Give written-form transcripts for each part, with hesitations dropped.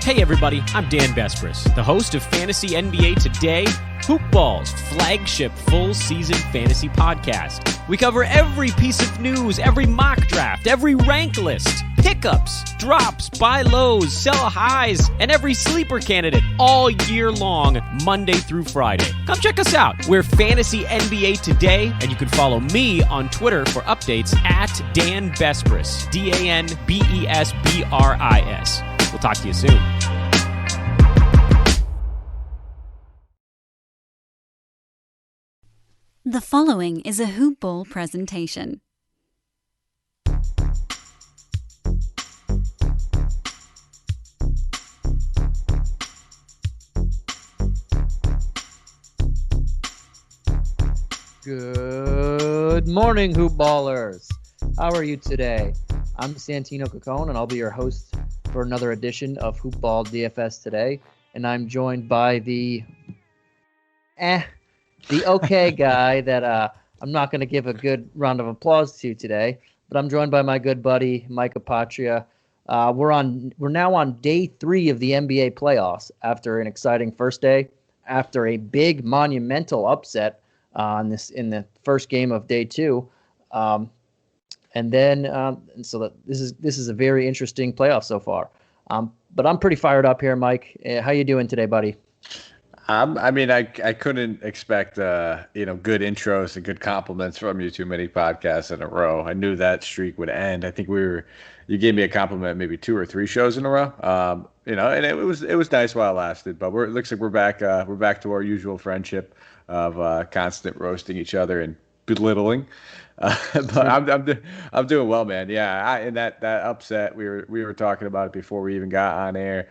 Hey everybody, I'm Dan Bespris, the host of Fantasy NBA Today, Hoopball's flagship full-season fantasy podcast. We cover every piece of news, every mock draft, every rank list, pickups, drops, buy lows, sell highs, and every sleeper candidate all year long, Monday through Friday. Come check us out. We're Fantasy NBA Today, and you can follow me on Twitter for updates at Dan Bespris, DANBESBRIS. We'll talk to you soon. The following is a Hoop Ball presentation. Good morning, Hoop Ballers. How are you today? I'm Santino Cacone, and I'll be your host for another edition of Hoop Ball DFS today. And I'm joined by the okay guy that I'm not going to give a good round of applause to today, but I'm joined by my good buddy Mike Apatria. We're now on day 3 of the NBA playoffs after an exciting first day, after a big monumental upset in the first game of day 2. And so this is a very interesting playoff so far. But I'm pretty fired up here, Mike. How you doing today, buddy? I couldn't expect good intros and good compliments from you too many podcasts in a row. I knew that streak would end. I think you gave me a compliment maybe 2 or 3 shows in a row. And it was nice while it lasted. But it looks like we're back to our usual friendship of constant roasting each other and belittling. But I'm doing well, man. Yeah, and that upset we were talking about it before we even got on air.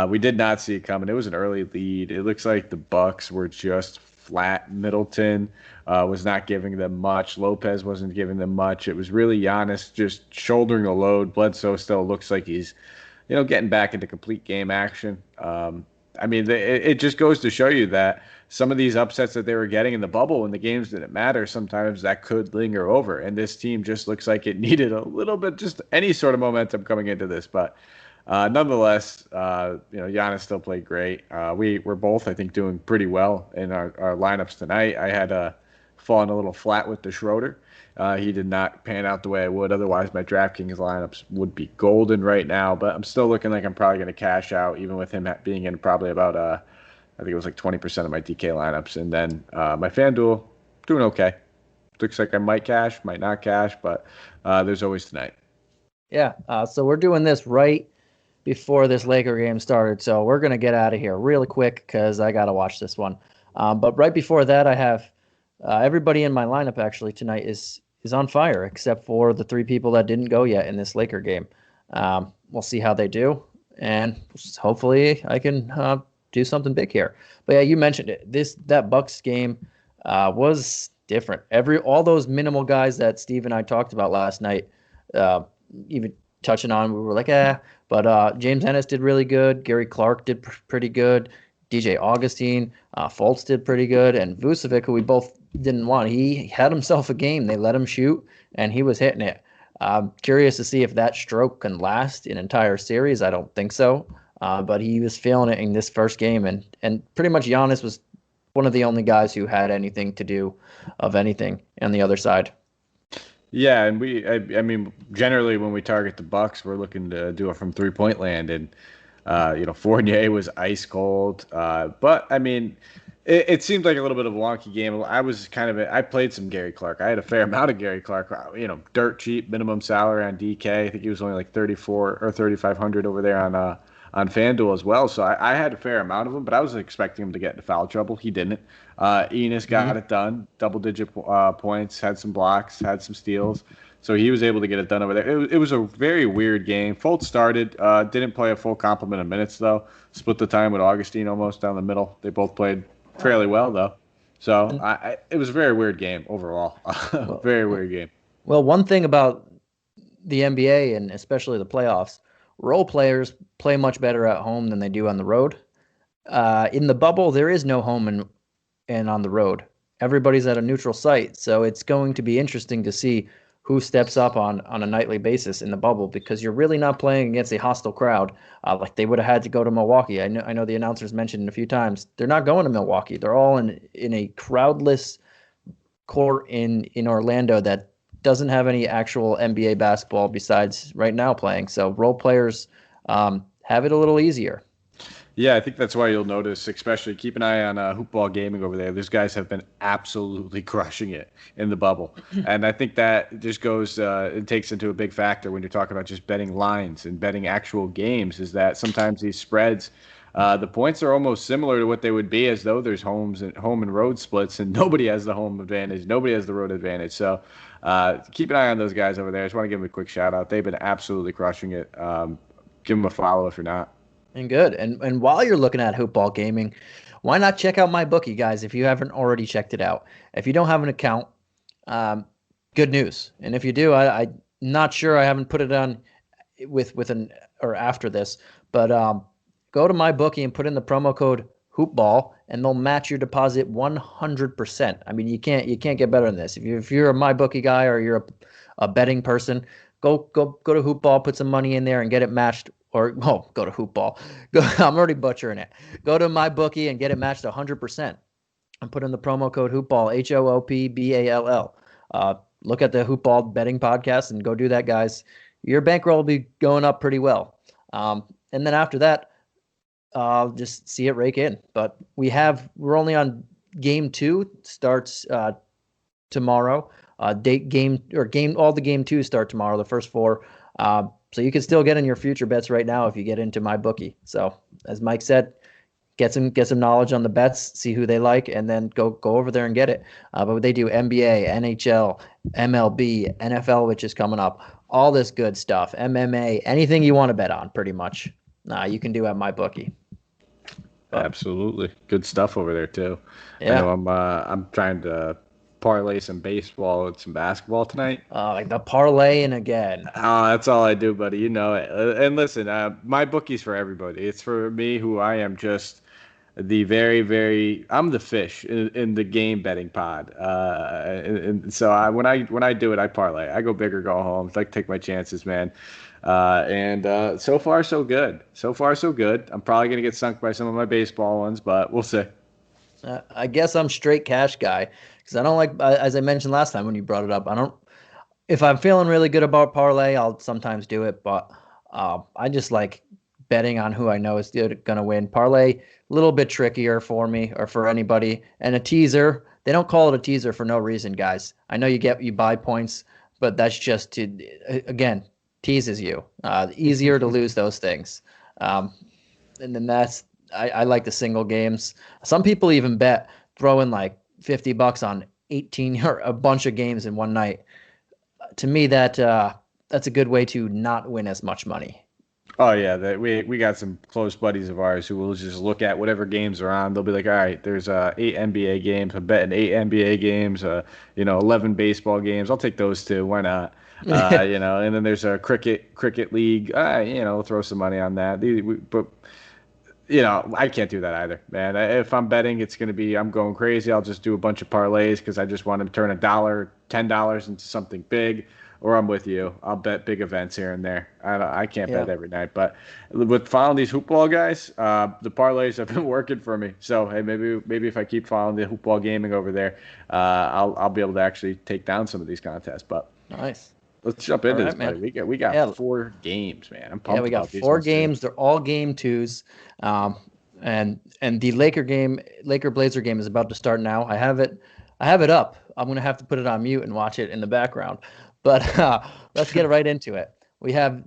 We did not see it coming. It was an early lead. It looks like the Bucks were just flat. Middleton was not giving them much. Lopez wasn't giving them much. It was really Giannis just shouldering the load. Bledsoe still looks like he's, getting back into complete game action. It just goes to show you that some of these upsets that they were getting in the bubble and the games didn't matter, sometimes that could linger over. And this team just looks like it needed a little bit, just any sort of momentum coming into this. But nonetheless, Giannis still played great. We're both, I think, doing pretty well in our lineups tonight. I had fallen a little flat with the Schroeder. He did not pan out the way I would. Otherwise, my DraftKings lineups would be golden right now. But I'm still looking like I'm probably going to cash out, even with him being in probably about, I think it was like 20% of my DK lineups. And then my FanDuel, doing okay. Looks like I might cash, might not cash, but there's always tonight. Yeah, so we're doing this right before this Laker game started, so we're going to get out of here really quick because I got to watch this one. But right before that, I have everybody in my lineup actually tonight is on fire, except for the 3 people that didn't go yet in this Laker game. We'll see how they do, and hopefully I can do something big here. But yeah, you mentioned it. That Bucks game was different. All those minimal guys that Steve and I talked about last night, even touching on, we were like, But James Ennis did really good. Gary Clark did pretty good. DJ Augustine, Fultz did pretty good. And Vucevic, who we both didn't want, he had himself a game. They let him shoot, and he was hitting it. Curious to see if that stroke can last an entire series. I don't think so. But he was feeling it in this first game. And pretty much Giannis was one of the only guys who had anything to do of anything on the other side. Yeah, and generally when we target the Bucks, we're looking to do it from 3-point land, and Fournier was ice cold. But it seemed like a little bit of a wonky game. I played some Gary Clark. I had a fair amount of Gary Clark. Dirt cheap, minimum salary on DK. I think he was only like 34 or 3,500 over there on FanDuel as well. So I had a fair amount of him, but I was expecting him to get into foul trouble. He didn't. Enos got it done, double-digit points, had some blocks, had some steals. So he was able to get it done over there. It was a very weird game. Fultz started, didn't play a full complement of minutes, though. Split the time with Augustine almost down the middle. They both played fairly well, though. So it was a very weird game overall. Very weird game. Well, one thing about the NBA and especially the playoffs, role players play much better at home than they do on the road. In the bubble, there is no home and on the road. Everybody's at a neutral site, so it's going to be interesting to see who steps up on a nightly basis in the bubble, because you're really not playing against a hostile crowd like they would have had to go to Milwaukee. I know the announcers mentioned a few times they're not going to Milwaukee. They're all in a crowdless court in Orlando that doesn't have any actual NBA basketball besides right now playing. So role players have it a little easier. Yeah, I think that's why you'll notice, especially keep an eye on Hoopball Gaming over there. Those guys have been absolutely crushing it in the bubble. And I think that just goes, it takes into a big factor when you're talking about just betting lines and betting actual games, is that sometimes these spreads, the points are almost similar to what they would be as though there's home and road splits, and nobody has the home advantage, nobody has the road advantage. So keep an eye on those guys over there. I just want to give them a quick shout out. They've been absolutely crushing it. Give them a follow if you're not. And good. And while you're looking at Hoopball Gaming, why not check out MyBookie, guys, if you haven't already checked it out? If you don't have an account, good news. And if you do, I'm not sure, I haven't put it on with an or after this, but go to MyBookie and put in the promo code Hoopball, and they'll match your deposit 100%. I mean, you can't get better than this. If you're a MyBookie guy or you're a betting person, go to Hoopball, put some money in there, and get it matched. Or go to Hoopball. I'm already butchering it. Go to MyBookie and get it matched 100%. And put in the promo code Hoopball, HOOPBALL. Look at the Hoopball betting podcast and go do that, guys. Your bankroll will be going up pretty well. And then after that, just see it rake in. But we're only on game 2, starts tomorrow. All the game 2 start tomorrow, the first 4. So you can still get in your future bets right now if you get into MyBookie. So as Mike said, get some knowledge on the bets, see who they like, and then go over there and get it. But they do NBA, NHL, MLB, NFL, which is coming up, all this good stuff, MMA, anything you want to bet on, pretty much. You can do at MyBookie. Absolutely, good stuff over there too. Yeah. I know I'm trying to parlay some baseball and some basketball tonight. Like the parlaying again. That's all I do, buddy. You know it. And listen, MyBookie's for everybody. It's for me, who I am just the I'm the fish in the game betting pod. And so when I do it, I parlay. I go big or go home. I like to take my chances, man. And so far, so good. So far, so good. I'm probably going to get sunk by some of my baseball ones, but we'll see. I guess I'm straight cash guy, because I don't like, as I mentioned last time when you brought it up, if I'm feeling really good about parlay, I'll sometimes do it, but I just like betting on who I know is going to win. Parlay, a little bit trickier for me or for anybody. And a teaser, they don't call it a teaser for no reason, guys. I know you buy points, but that's just to, again, teases you. Easier to lose those things. And then I like the single games. Some people even bet throwing like $50 on 18 or a bunch of games in one night. To me, that's a good way to not win as much money. Oh yeah, we got some close buddies of ours who will just look at whatever games are on. They'll be like, all right, there's 8 NBA games. I'm betting 8 NBA games. 11 baseball games. I'll take those too. Why not? And then there's a cricket league. We'll throw some money on that. But I can't do that either, man. If I'm betting, it's going to be, I'm going crazy. I'll just do a bunch of parlays because I just want to turn $1, $10 into something big. Or I'm with you. I'll bet big events here and there. I can't bet every night, but with following these hoopball guys, the parlays have been working for me. So hey, maybe if I keep following the hoopball gaming over there, I'll be able to actually take down some of these contests. But nice. Let's jump into this, buddy. We got 4 games, man. I'm pumped. Yeah, we got 4 games. They're all game 2s. And the Laker Blazer game is about to start now. I have it up. I'm gonna have to put it on mute and watch it in the background. But let's get right into it. We have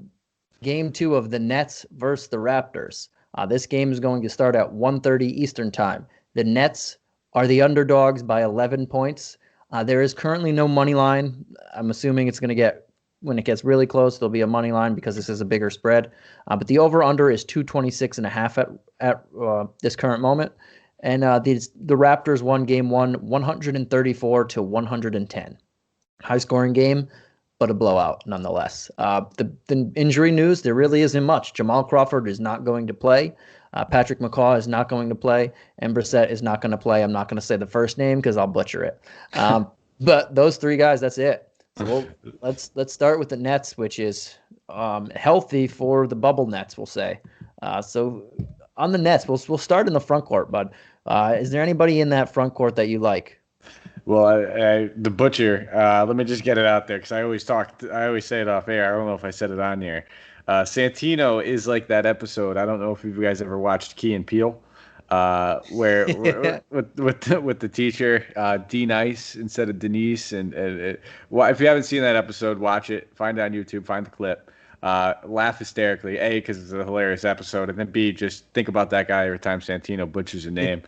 game 2 of the Nets versus the Raptors. This game is going to start at 1:30 Eastern time. The Nets are the underdogs by 11 points. There is currently no money line. I'm assuming it's going to when it gets really close, there'll be a money line because this is a bigger spread. But the over-under is 226.5 at this current moment. And the Raptors won game 1, 134-110. High-scoring game, but a blowout nonetheless. The injury news, there really isn't much. Jamal Crawford is not going to play. Patrick McCaw is not going to play. And Brissett is not going to play. I'm not going to say the first name because I'll butcher it. But those 3 guys, that's it. So let's start with the Nets, which is healthy for the bubble Nets, we'll say. So on the Nets, we'll start in the front court, bud. Is there anybody in that front court that you like? Well, the butcher. Let me just get it out there because I always say it off air. I don't know if I said it on here. Santino is like that episode. I don't know if you guys ever watched Key and Peele, where with the teacher D Nice instead of Denise, well, if you haven't seen that episode, watch it. Find it on YouTube. Find the clip. Laugh hysterically. A, because it's a hilarious episode, and then B, just think about that guy every time Santino butchers a name.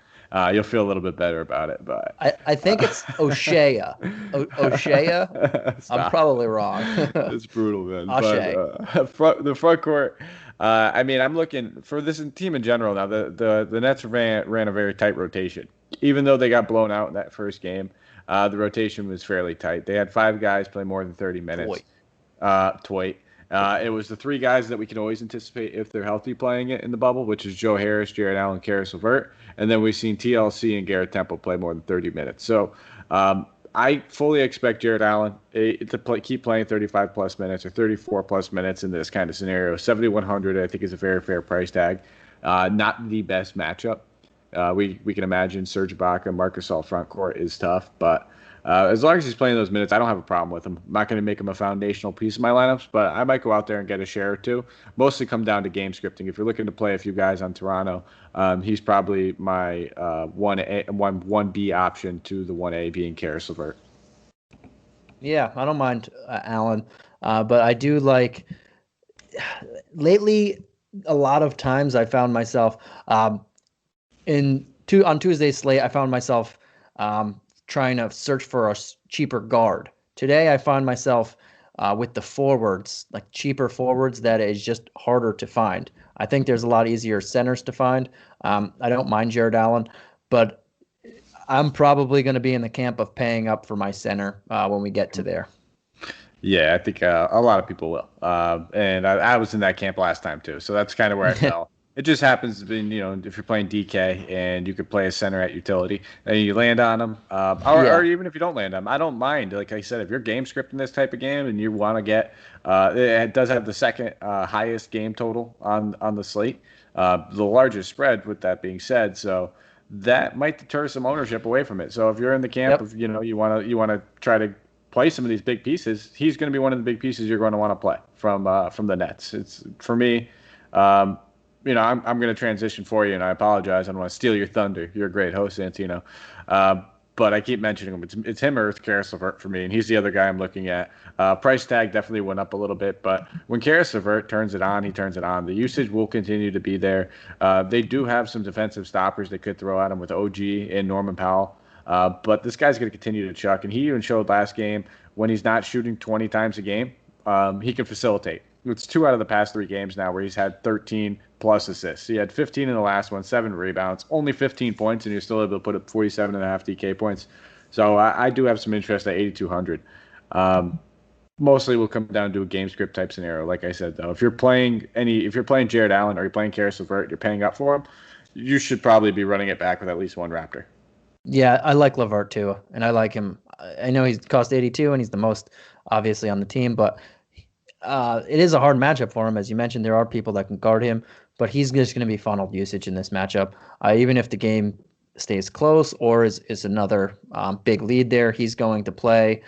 You'll feel a little bit better about it. But I think it's O'Shea. O'Shea? I'm probably wrong. It's brutal, man. O'Shea. But the front court. I mean, I'm looking for this team in general now. The Nets ran a very tight rotation, even though they got blown out in that first game. The rotation was fairly tight. They had 5 guys play more than 30 minutes. Toit. It was the 3 guys that we can always anticipate if they're healthy playing it in the bubble, which is Joe Harris, Jared Allen, Karis LeVert. And then we've seen TLC and Garrett Temple play more than 30 minutes. So I fully expect Jared Allen to keep playing 35-plus minutes or 34-plus minutes in this kind of scenario. 7,100, I think, is a very fair price tag. Not the best matchup. We can imagine Serge Ibaka, Marcus All front court is tough, but as long as he's playing those minutes, I don't have a problem with him. I'm not going to make him a foundational piece of my lineups, but I might go out there and get a share or two. Mostly come down to game scripting. If you're looking to play a few guys on Toronto, he's probably my 1B option to the 1A being Karis LeVert. Yeah, I don't mind Allen, but I do like lately. A lot of times I found myself on Tuesday's slate. I found myself trying to search for a cheaper guard. Today I find myself with the forwards, like cheaper forwards that is just harder to find. I think there's a lot easier centers to find. I don't mind Jared Allen, but I'm probably going to be in the camp of paying up for my center when we get to there. Yeah, I think a lot of people will. And I was in that camp last time too. So that's kind of where I fell. It just happens to be, if you're playing DK and you could play a center at utility and you land on them, or even if you don't land on them, I don't mind. Like I said, if you're game scripting this type of game and you want to get, it does have the second highest game total on the slate, the largest spread. With that being said, so that might deter some ownership away from it. So if you're in the camp of you want to try to play some of these big pieces, he's going to be one of the big pieces you're going to want to play from the Nets. It's for me. I'm going to transition for you, and I apologize. I don't want to steal your thunder. You're a great host, Santino. But I keep mentioning him. It's him or Karis LeVert for me, and he's the other guy I'm looking at. Price tag definitely went up a little bit, but when Karis LeVert turns it on, he turns it on. The usage will continue to be there. They do have some defensive stoppers they could throw at him with OG and Norman Powell. But this guy's going to continue to chuck, and he even showed last game when he's not shooting 20 times a game, he can facilitate. It's 2 out of the past 3 games now where he's had 13-plus assists. He had 15 in the last one, 7 rebounds, only 15 points, and you're still able to put up 47.5 DK points. So I do have some interest at 8,200. Mostly will come down to a game script type scenario. Like I said, though, if you're playing Jared Allen or you're playing Karis LeVert, you're paying up for him, you should probably be running it back with at least one Raptor. Yeah, I like LeVert too, and I like him. I know he's cost 82, and he's the most obviously on the team, but it is a hard matchup for him. As you mentioned, there are people that can guard him, but he's just going to be funneled usage in this matchup. Even if the game stays close or is another big lead there, he's going to play.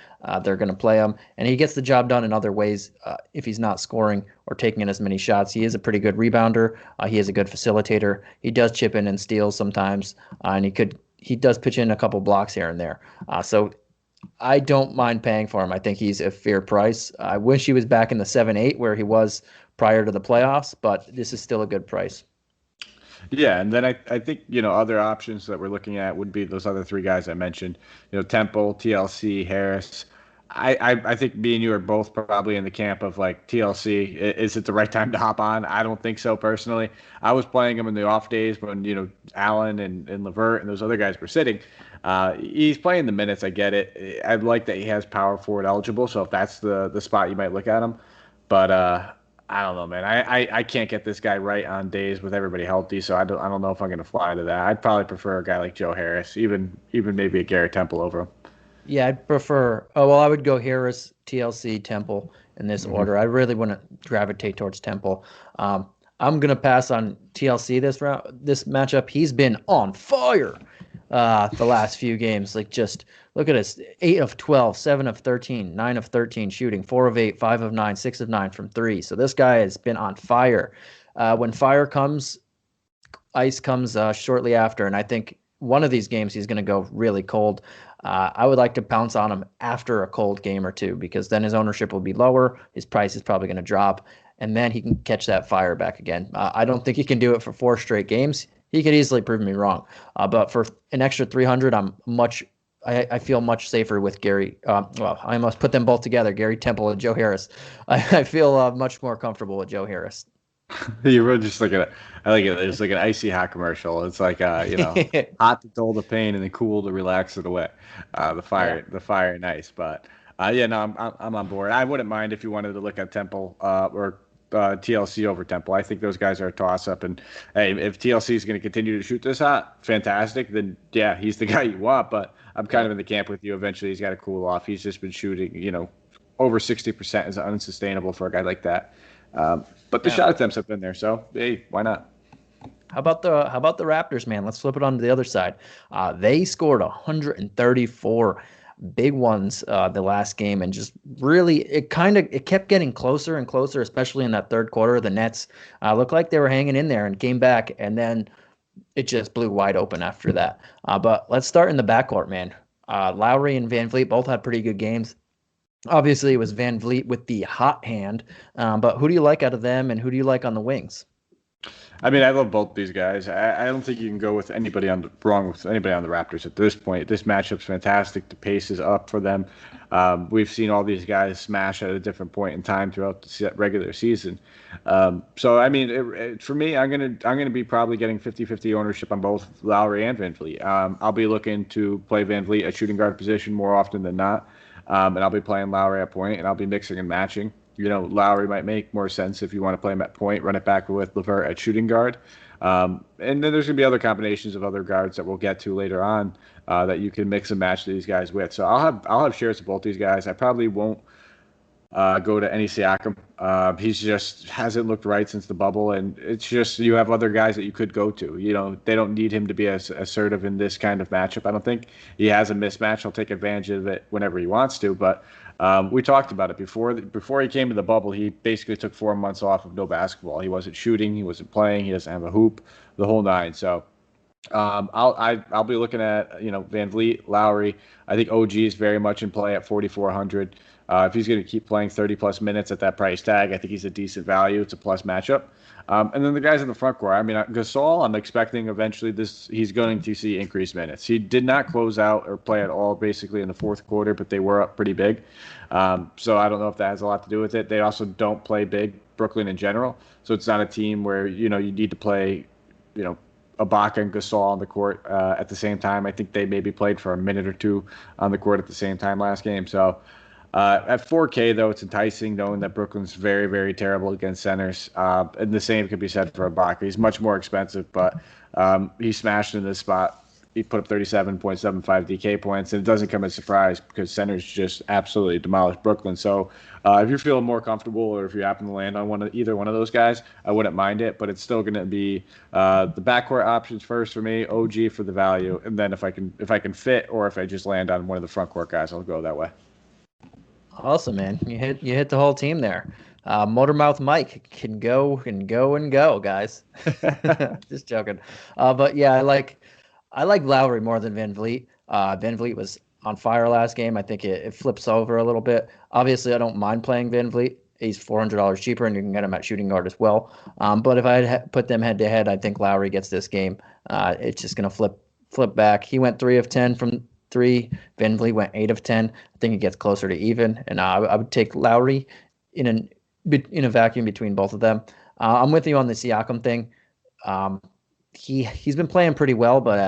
They're going to play him, and he gets the job done in other ways if he's not scoring or taking in as many shots. He is a pretty good rebounder. He is a good facilitator. He does chip in and steal sometimes, and he does pitch in a couple blocks here and there. So I don't mind paying for him. I think he's a fair price. I wish he was back in the 7-8 where he was prior to the playoffs, but this is still a good price. Yeah, and then I think, other options that we're looking at would be those other 3 guys I mentioned, Temple, TLC, Harris. I think me and you are both probably in the camp of like TLC. Is it the right time to hop on? I don't think so personally. I was playing him in the off days when, Allen and LeVert and those other guys were sitting. He's playing the minutes. I get it. I like that he has power forward eligible. So if that's the spot, you might look at him. But I don't know, man. I can't get this guy right on days with everybody healthy. So I don't know if I'm going to fly to that. I'd probably prefer a guy like Joe Harris, even maybe a Garrett Temple over him. Yeah, I'd prefer. Oh well, I would go Harris, TLC, Temple in this order. I really wouldn't gravitate towards Temple. Um, I'm gonna pass on TLC this round, this matchup. He's been on fire the last few games. Like just look at us: 8 of 12, 7 of 13, 9 of 13 shooting, 4 of 8, 5 of 9, 6 of 9 from three. So this guy has been on fire. When fire comes, ice comes shortly after, and I think one of these games he's going to go really cold. I would like to pounce on him after a cold game or two because then his ownership will be lower. His price is probably going to drop, and then he can catch that fire back again. I don't think he can do it for 4 straight games. He could easily prove me wrong, but for an extra 300, I feel much safer with Gary. Well, I must put them both together: Gary Temple and Joe Harris. I feel much more comfortable with Joe Harris. You were just like I like it. It's like an icy hot commercial. It's like hot to dull the pain and then cool to relax it away. The fire and ice. But yeah, no, I'm on board. I wouldn't mind if you wanted to look at Temple or TLC over Temple. I think those guys are a toss up. And hey, if TLC is going to continue to shoot this hot, fantastic. Then yeah, he's the guy you want. But I'm kind of in the camp with you. Eventually, he's got to cool off. He's just been shooting, over 60% is unsustainable for a guy like that. But the shot attempts have been there, so hey, why not? How about the Raptors, man? Let's flip it on to the other side. They scored 134 big ones the last game, and just really it kept getting closer and closer, especially in that third quarter. The Nets looked like they were hanging in there and came back, and then it just blew wide open after that. But let's start in the backcourt, man. Lowry and Van Vliet both had pretty good games. Obviously, it was Van Vliet with the hot hand, but who do you like out of them, and who do you like on the wings? I mean, I love both these guys. I don't think you can go with anybody wrong with anybody on the Raptors at this point. This matchup's fantastic. The pace is up for them. We've seen all these guys smash at a different point in time throughout the regular season. So I mean, for me, I'm gonna be probably getting 50-50 ownership on both Lowry and Van Vliet. I'll be looking to play Van Vliet at shooting guard position more often than not. And I'll be playing Lowry at point, and I'll be mixing and matching. Lowry might make more sense if you want to play him at point, run it back with LeVert at shooting guard. And then there's going to be other combinations of other guards that we'll get to later on that you can mix and match these guys with. So I'll have shares of both these guys. I probably won't go to any Siakam. He's just hasn't looked right since the bubble, and it's just you have other guys that you could go to. They don't need him to be as assertive in this kind of matchup. I don't think he has a mismatch. He'll take advantage of it whenever he wants to. But we talked about it before he came to the bubble. He basically took 4 months off of no basketball. He wasn't shooting. He wasn't playing. He doesn't have a hoop. The whole nine. So. I'll be looking at Van Vliet, Lowry. I think OG is very much in play at 4,400. If he's going to keep playing 30+ minutes at that price tag, I think he's a decent value. It's a plus matchup. And then the guys in the front court. I mean, Gasol, I'm expecting eventually he's going to see increased minutes. He did not close out or play at all basically in the fourth quarter, but they were up pretty big. So I don't know if that has a lot to do with it. They also don't play big, Brooklyn in general. So it's not a team where you need to play Ibaka and Gasol on the court at the same time. I think they maybe played for a minute or two on the court at the same time last game. So at 4K, though, it's enticing knowing that Brooklyn's very, very terrible against centers. And the same could be said for Ibaka. He's much more expensive, but he smashed in this spot. He put up 37.75 DK points, and it doesn't come as a surprise because centers just absolutely demolished Brooklyn. So if you're feeling more comfortable or if you happen to land on either one of those guys, I wouldn't mind it, but it's still going to be the backcourt options firit for me, OG for the value, and then if I can fit or if I just land on one of the front court guys, I'll go that way. Awesome, man. You hit the whole team there. Motormouth Mike can go, guys. Just joking. But yeah, I like Lowry more than Van Vliet. Van Vliet was on fire last game. I think it flips over a little bit. Obviously, I don't mind playing Van Vliet. He's $400 cheaper, and you can get him at shooting guard as well. But if I had put them head-to-head, I think Lowry gets this game. It's just going to flip back. He went 3 of 10 from 3. Van Vliet went 8 of 10. I think it gets closer to even. And I would take Lowry in a vacuum between both of them. I'm with you on the Siakam thing. He's been playing pretty well, but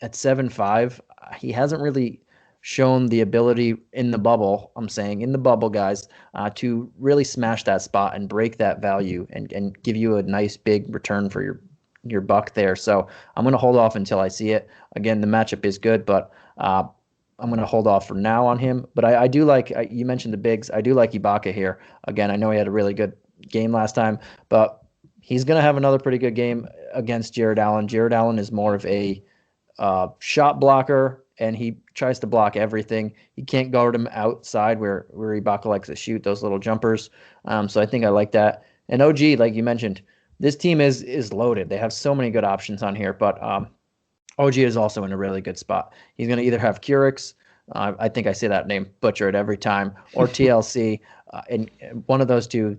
at 7.5, he hasn't really shown the ability in the bubble. I'm saying in the bubble, guys, to really smash that spot and break that value and give you a nice big return for your buck there. So I'm going to hold off until I see it. Again, the matchup is good, but I'm going to hold off for now on him. But I do like, you mentioned the bigs. I do like Ibaka here. Again, I know he had a really good game last time, but he's going to have another pretty good game against Jared Allen. Jared Allen is more of a shot blocker, and he tries to block everything. He can't guard him outside where Ibaka likes to shoot those little jumpers. So I think I like that. And OG, like you mentioned, this team is loaded. They have so many good options on here, but OG is also in a really good spot. He's going to either have Curix, I think I say that name butchered every time, or TLC, and one of those two.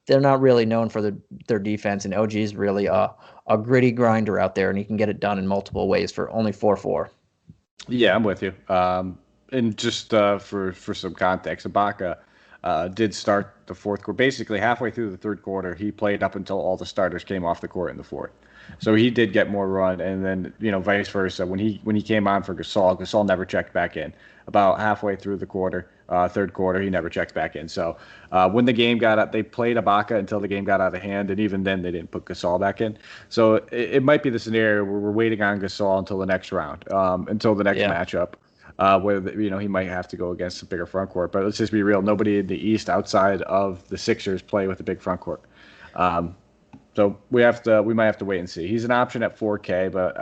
They're not really known for their defense, and OG is really a gritty grinder out there, and he can get it done in multiple ways for only 4-4. Yeah, I'm with you. And just for some context, Ibaka did start the fourth quarter. Basically, halfway through the third quarter, he played up until all the starters came off the court in the fourth. So he did get more run, and then vice versa. When he came on for Gasol never checked back in. About halfway through the quarter, third quarter, he never checked back in. So when the game got up, they played Ibaka until the game got out of hand, and even then they didn't put Gasol back in. So it might be the scenario where we're waiting on Gasol until the next round, until the next matchup. Where he might have to go against a bigger front court. But let's just be real, nobody in the East outside of the Sixers play with a big front court. So we might have to wait and see. He's an option at 4K, but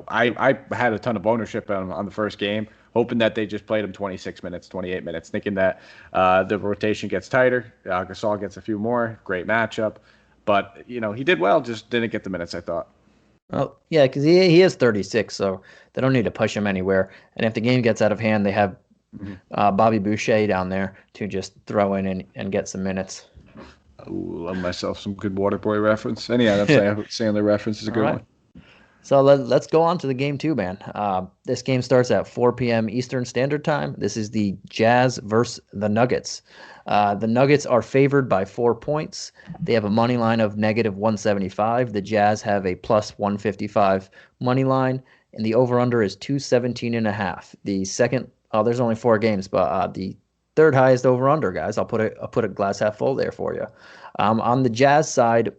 I had a ton of ownership on the first game, hoping that they just played him 26 minutes, 28 minutes, thinking that the rotation gets tighter. Gasol gets a few more, great matchup, but he did well, just didn't get the minutes I thought. Well, yeah, because he is 36, so they don't need to push him anywhere. And if the game gets out of hand, they have Bobby Boucher down there to just throw in and get some minutes. Ooh, love myself some good Waterboy reference. Anyhow, that's Sandler reference is a good one. So let's go on to the game 2, man. This game starts at 4 p.m. Eastern Standard Time. This is the Jazz versus the Nuggets. The Nuggets are favored by 4 points. They have a money line of -175. The Jazz have a +155 money line, and the over/under is 217.5. The second, there's only 4 games, but the third highest over/under, guys. I'll put a glass half full there for you. On the Jazz side,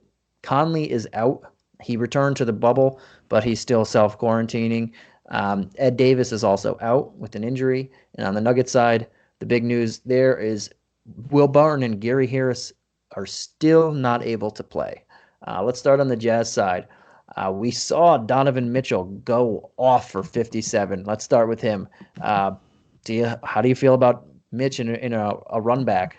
Conley is out. He returned to the bubble, but he's still self-quarantining. Ed Davis is also out with an injury. And on the Nuggets side, the big news there is Will Barton and Gary Harris are still not able to play. Let's start on the Jazz side. We saw Donovan Mitchell go off for 57. Let's start with him. How do you feel about Mitch in a run back?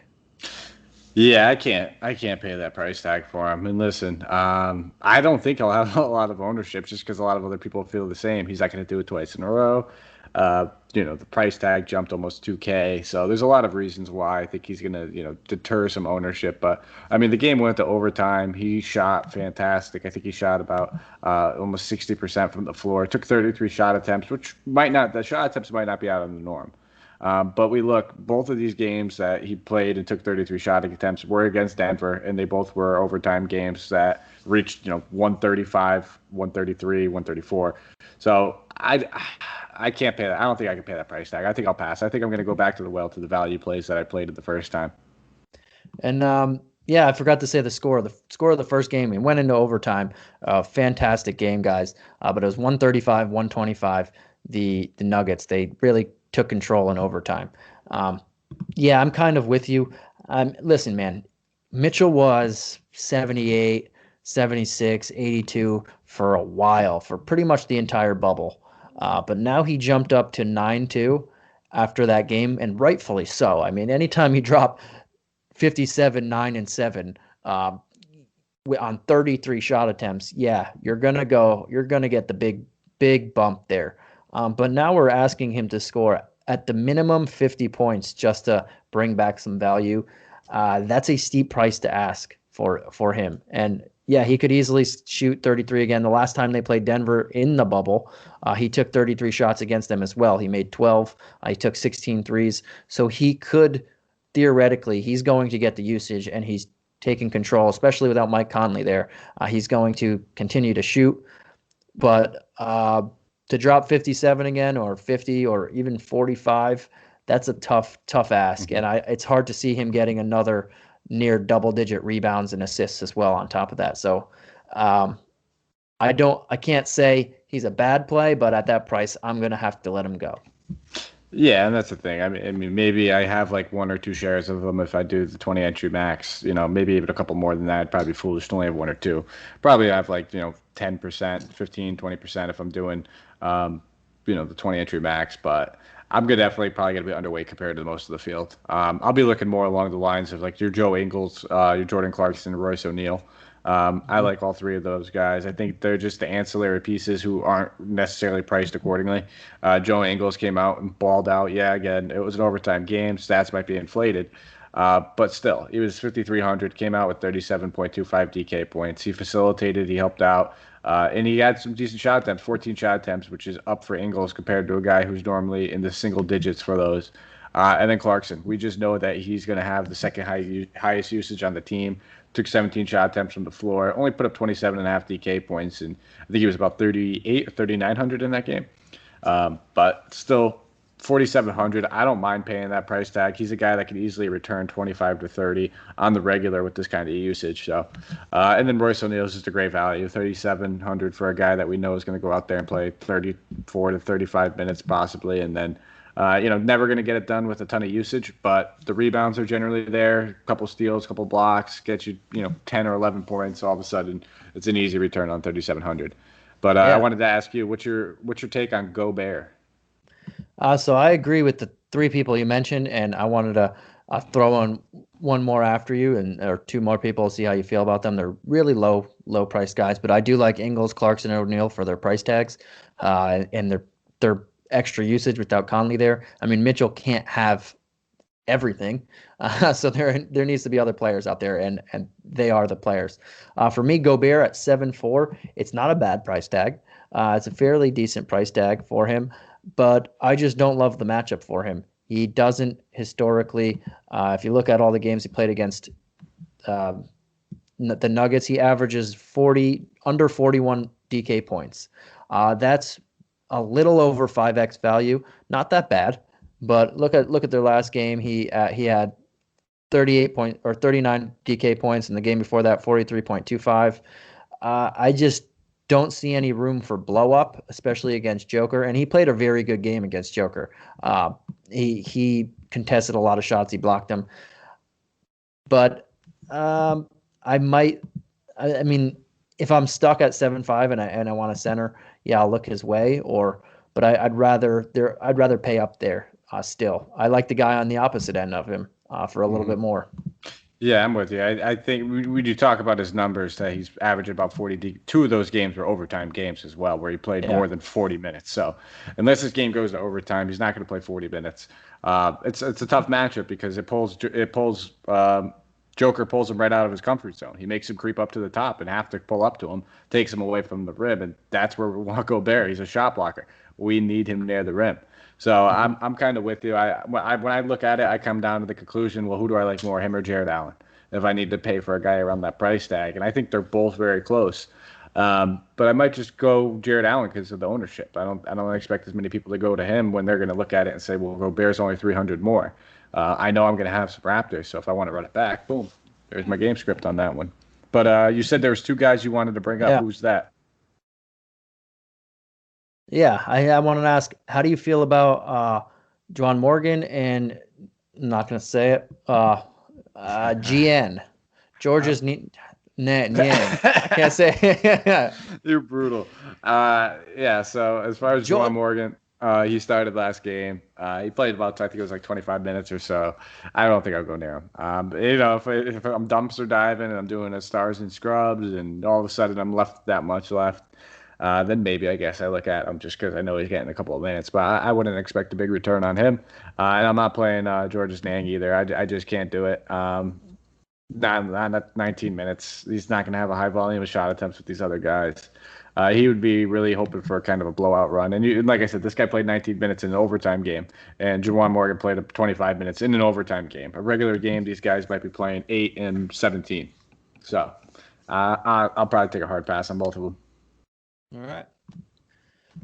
Yeah, I can't pay that price tag for him. And listen, I don't think he'll have a lot of ownership just because a lot of other people feel the same. He's not going to do it twice in a row. The price tag jumped almost 2K. So there's a lot of reasons why I think he's going to, deter some ownership. But I mean, the game went to overtime. He shot fantastic. I think he shot about almost 60% from the floor. Took 33 shot attempts, which the shot attempts might not be out of the norm. But both of these games that he played and took 33 shot attempts were against Denver, and they both were overtime games that reached, 135, 133, 134. So I can't pay that. I don't think I can pay that price tag. I think I'll pass. I think I'm going to go back to the value plays that I played at the first time. And I forgot to say the score. The score of the first game, it went into overtime. Fantastic game, guys. But it was 135-125. The Nuggets, they really took control in overtime. I'm kind of with you. Listen, man, Mitchell was 78, 76, 82 for a while, for pretty much the entire bubble. But now he jumped up to 9-2 after that game, and rightfully so. I mean, anytime you drop 57, 9, and 7 on 33 shot attempts, you're gonna get the big bump there. But now we're asking him to score at the minimum 50 points just to bring back some value. That's a steep price to ask for him. And he could easily shoot 33 again. The last time they played Denver in the bubble, he took 33 shots against them as well. He made 12. He took 16 threes. So he could, theoretically, he's going to get the usage, and he's taking control, especially without Mike Conley there. He's going to continue to shoot. But to drop 57 again, or 50, or even 45, that's a tough ask. And it's hard to see him getting another near double-digit rebounds and assists as well on top of that. So I can't say he's a bad play, but at that price, I'm going to have to let him go. Yeah, and that's the thing. I mean, maybe I have like one or two shares of them if I do the 20 entry max. Maybe even a couple more than that. I'd probably be foolish to only have one or two. Probably have like 10%, 15, 20% if I'm doing the 20 entry max. But I'm gonna definitely probably gonna be underweight compared to most of the field. I'll be looking more along the lines of like your Joe Ingles, your Jordan Clarkson, Royce O'Neal. I like all three of those guys. I think they're just the ancillary pieces who aren't necessarily priced accordingly. Joe Ingles came out and balled out. Yeah, again, it was an overtime game. Stats might be inflated. But still, he was 5,300, came out with 37.25 DK points. He facilitated, he helped out, and he had some decent shot attempts, 14 shot attempts, which is up for Ingles compared to a guy who's normally in the single digits for those. And then Clarkson, we just know that he's going to have the second highest usage on the team. Took 17 shot attempts from the floor, only put up 27.5 DK points, and I think he was about 38 or 3,900 in that game. But still, 4,700. I don't mind paying that price tag. He's a guy that can easily return 25 to 30 on the regular with this kind of usage. So, and then Royce O'Neal is just a great value, 3,700 for a guy that we know is going to go out there and play 34 to 35 minutes possibly, and then. Never going to get it done with a ton of usage, but the rebounds are generally there. A couple steals, a couple blocks, get you, 10 or 11 points. All of a sudden, it's an easy return on 3,700. But I wanted to ask you, what's your take on Gobert? So I agree with the three people you mentioned, and I wanted to throw on one more after you, or two more people, see how you feel about them. They're really low price guys, but I do like Ingles, Clarkson, and O'Neal for their price tags, and they're extra usage without Conley there. I mean, Mitchell can't have everything, so there needs to be other players out there, and they are the players. For me, Gobert at 7.4, it's not a bad price tag. It's a fairly decent price tag for him, but I just don't love the matchup for him. He doesn't historically. If you look at all the games he played against the Nuggets, he averages under 41 DK points. That's a little over 5x value, not that bad, but look at their last game. He had 39 DK points, in the game before that 43.25. I just don't see any room for blow up, especially against Joker, and he played a very good game against Joker. He contested a lot of shots, he blocked them, but I mean, if I'm stuck at 7.5 and I want a center, yeah, I'll look his way. But I'd rather pay up there. Still, I like the guy on the opposite end of him for a little bit more. Yeah, I'm with you. I think we do talk about his numbers that he's averaging about 40. Two of those games were overtime games as well, where he played more than 40 minutes. So unless this game goes to overtime, he's not going to play 40 minutes. It's a tough matchup because Joker pulls him right out of his comfort zone. He makes him creep up to the top and have to pull up to him, takes him away from the rim, and that's where we want Gobert. He's a shot blocker. We need him near the rim. So I'm kind of with you. When I look at it, I come down to the conclusion, well, who do I like more, him or Jared Allen? If I need to pay for a guy around that price tag, and I think they're both very close. But I might just go Jared Allen because of the ownership. I don't expect as many people to go to him when they're going to look at it and say, well, Gobert's only 300 more. I know I'm going to have some Raptors, so if I want to run it back, boom, there's my game script on that one. But you said there was two guys you wanted to bring up. Yeah. Who's that? Yeah, I wanted to ask, how do you feel about Juwan Morgan and, I'm not going to say it, GN, George's I can't say it. You're brutal. Yeah, so as far as Juwan Morgan, he started last game. He played about, I think it was like 25 minutes or so. I don't think I'll go near him. If I'm dumpster diving and I'm doing a stars and scrubs and all of a sudden I'm left that much left, then maybe I guess I look at him just because I know he's getting a couple of minutes. But I wouldn't expect a big return on him. And I'm not playing George's Nang either. I just can't do it. Not 19 minutes. He's not going to have a high volume of shot attempts with these other guys. He would be really hoping for a kind of a blowout run. And like I said, this guy played 19 minutes in an overtime game, and Juwan Morgan played 25 minutes in an overtime game. A regular game, these guys might be playing 8 and 17. So I'll probably take a hard pass on both of them. All right.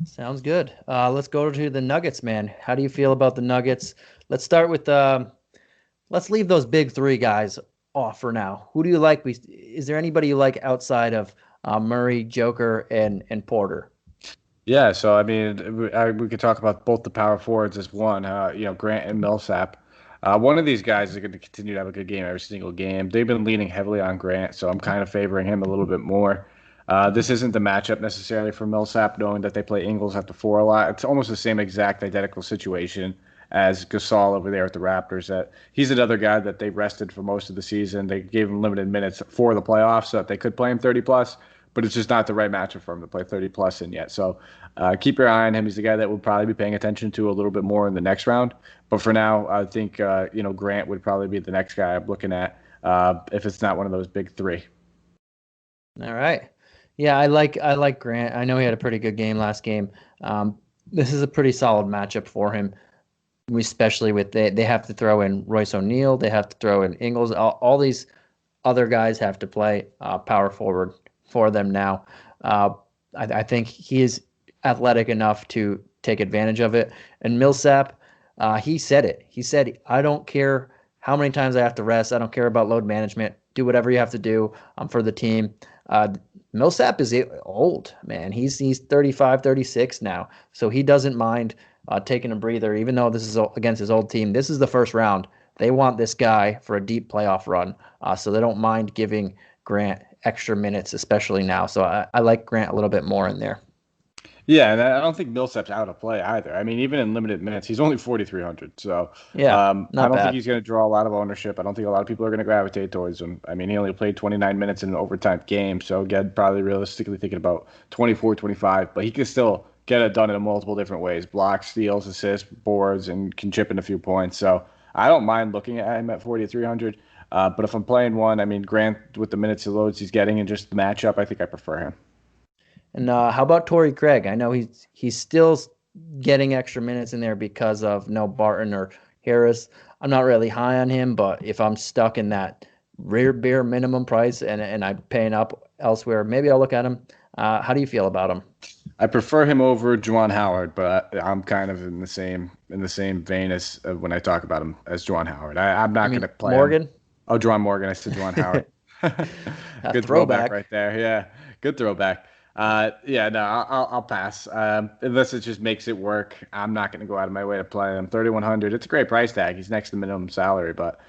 Sounds good. Let's go to the Nuggets, man. How do you feel about the Nuggets? Let's start with let's leave those big three guys off for now. Who do you like? Is there anybody you like outside of Murray, Joker, and Porter? Yeah, so I mean, we could talk about both the power forwards as one, Grant and Millsap. One of these guys is going to continue to have a good game every single game. They've been leaning heavily on Grant, so I'm kind of favoring him a little bit more. This isn't the matchup necessarily for Millsap, knowing that they play Ingles at the four a lot. It's almost the same exact identical situation as Gasol over there at the Raptors. That he's another guy that they rested for most of the season. They gave him limited minutes for the playoffs so that they could play him 30 plus, but it's just not the right matchup for him to play 30 plus in yet. So keep your eye on him. He's the guy that we'll probably be paying attention to a little bit more in the next round. But for now, I think Grant would probably be the next guy I'm looking at if it's not one of those big three. All right. Yeah, I like Grant. I know he had a pretty good game last game. This is a pretty solid matchup for him, especially with they have to throw in Royce O'Neal, they have to throw in Ingles. All these other guys have to play power forward for them now. I think he is athletic enough to take advantage of it. And Millsap, he said it. He said, I don't care how many times I have to rest. I don't care about load management. Do whatever you have to do for the team. Millsap is old, man. He's 35, 36 now. So he doesn't mind taking a breather, even though this is against his old team. This is the first round. They want this guy for a deep playoff run. So they don't mind giving Grant extra minutes, especially now. So I like Grant a little bit more in there. Yeah, and I don't think Millsap's out of play either. I mean, even in limited minutes, he's only 4,300. So Yeah, I not don't think bad. he's going to draw a lot of ownership. I don't think a lot of people are going to gravitate towards him. I mean, he only played 29 minutes in an overtime game. So again, probably realistically thinking about 24, 25. But he can still get it done in multiple different ways: blocks, steals, assists, boards, and can chip in a few points. So I don't mind looking at him at 4,300. But if I'm playing one, I mean, Grant with the minutes and loads he's getting and just the matchup, I think I prefer him. And how about Torrey Craig? I know he's still getting extra minutes in there because of no Barton or Harris. I'm not really high on him, but if I'm stuck in that rear bare minimum price and I'm paying up elsewhere, maybe I'll look at him. How do you feel about him? I prefer him over Juwan Howard, but I'm kind of in the same vein as when I talk about him as Juwan Howard. I'm I not going mean, to play him. Morgan, Oh, Juwan Morgan. I said Juwan Howard. a Good throwback throwback. right there. Yeah, good throwback. Yeah, no, I'll pass. Unless it just makes it work. I'm not going to go out of my way to play him. 3,100. It's a great price tag. He's next to minimum salary, but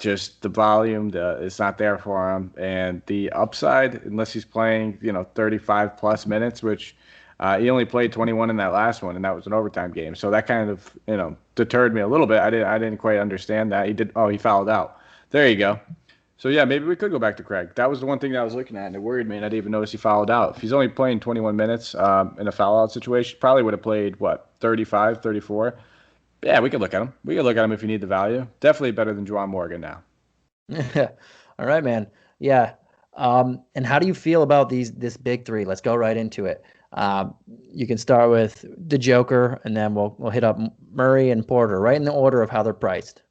just the volume, it's not there for him, and the upside, unless he's playing, 35 plus minutes, which he only played 21 in that last one, and that was an overtime game. So that kind of, deterred me a little bit. I didn't quite understand that. He fouled out. There you go. So yeah, maybe we could go back to Craig. That was the one thing that I was looking at, and it worried me, and I didn't even notice he fouled out. If he's only playing 21 minutes in a foul out situation, probably would have played, 35, 34. Yeah, we could look at him. We could look at him if you need the value. Definitely better than Juwan Morgan now. All right, man. Yeah. And how do you feel about this big three? Let's go right into it. You can start with the Joker, and then we'll hit up Murray and Porter, right in the order of how they're priced.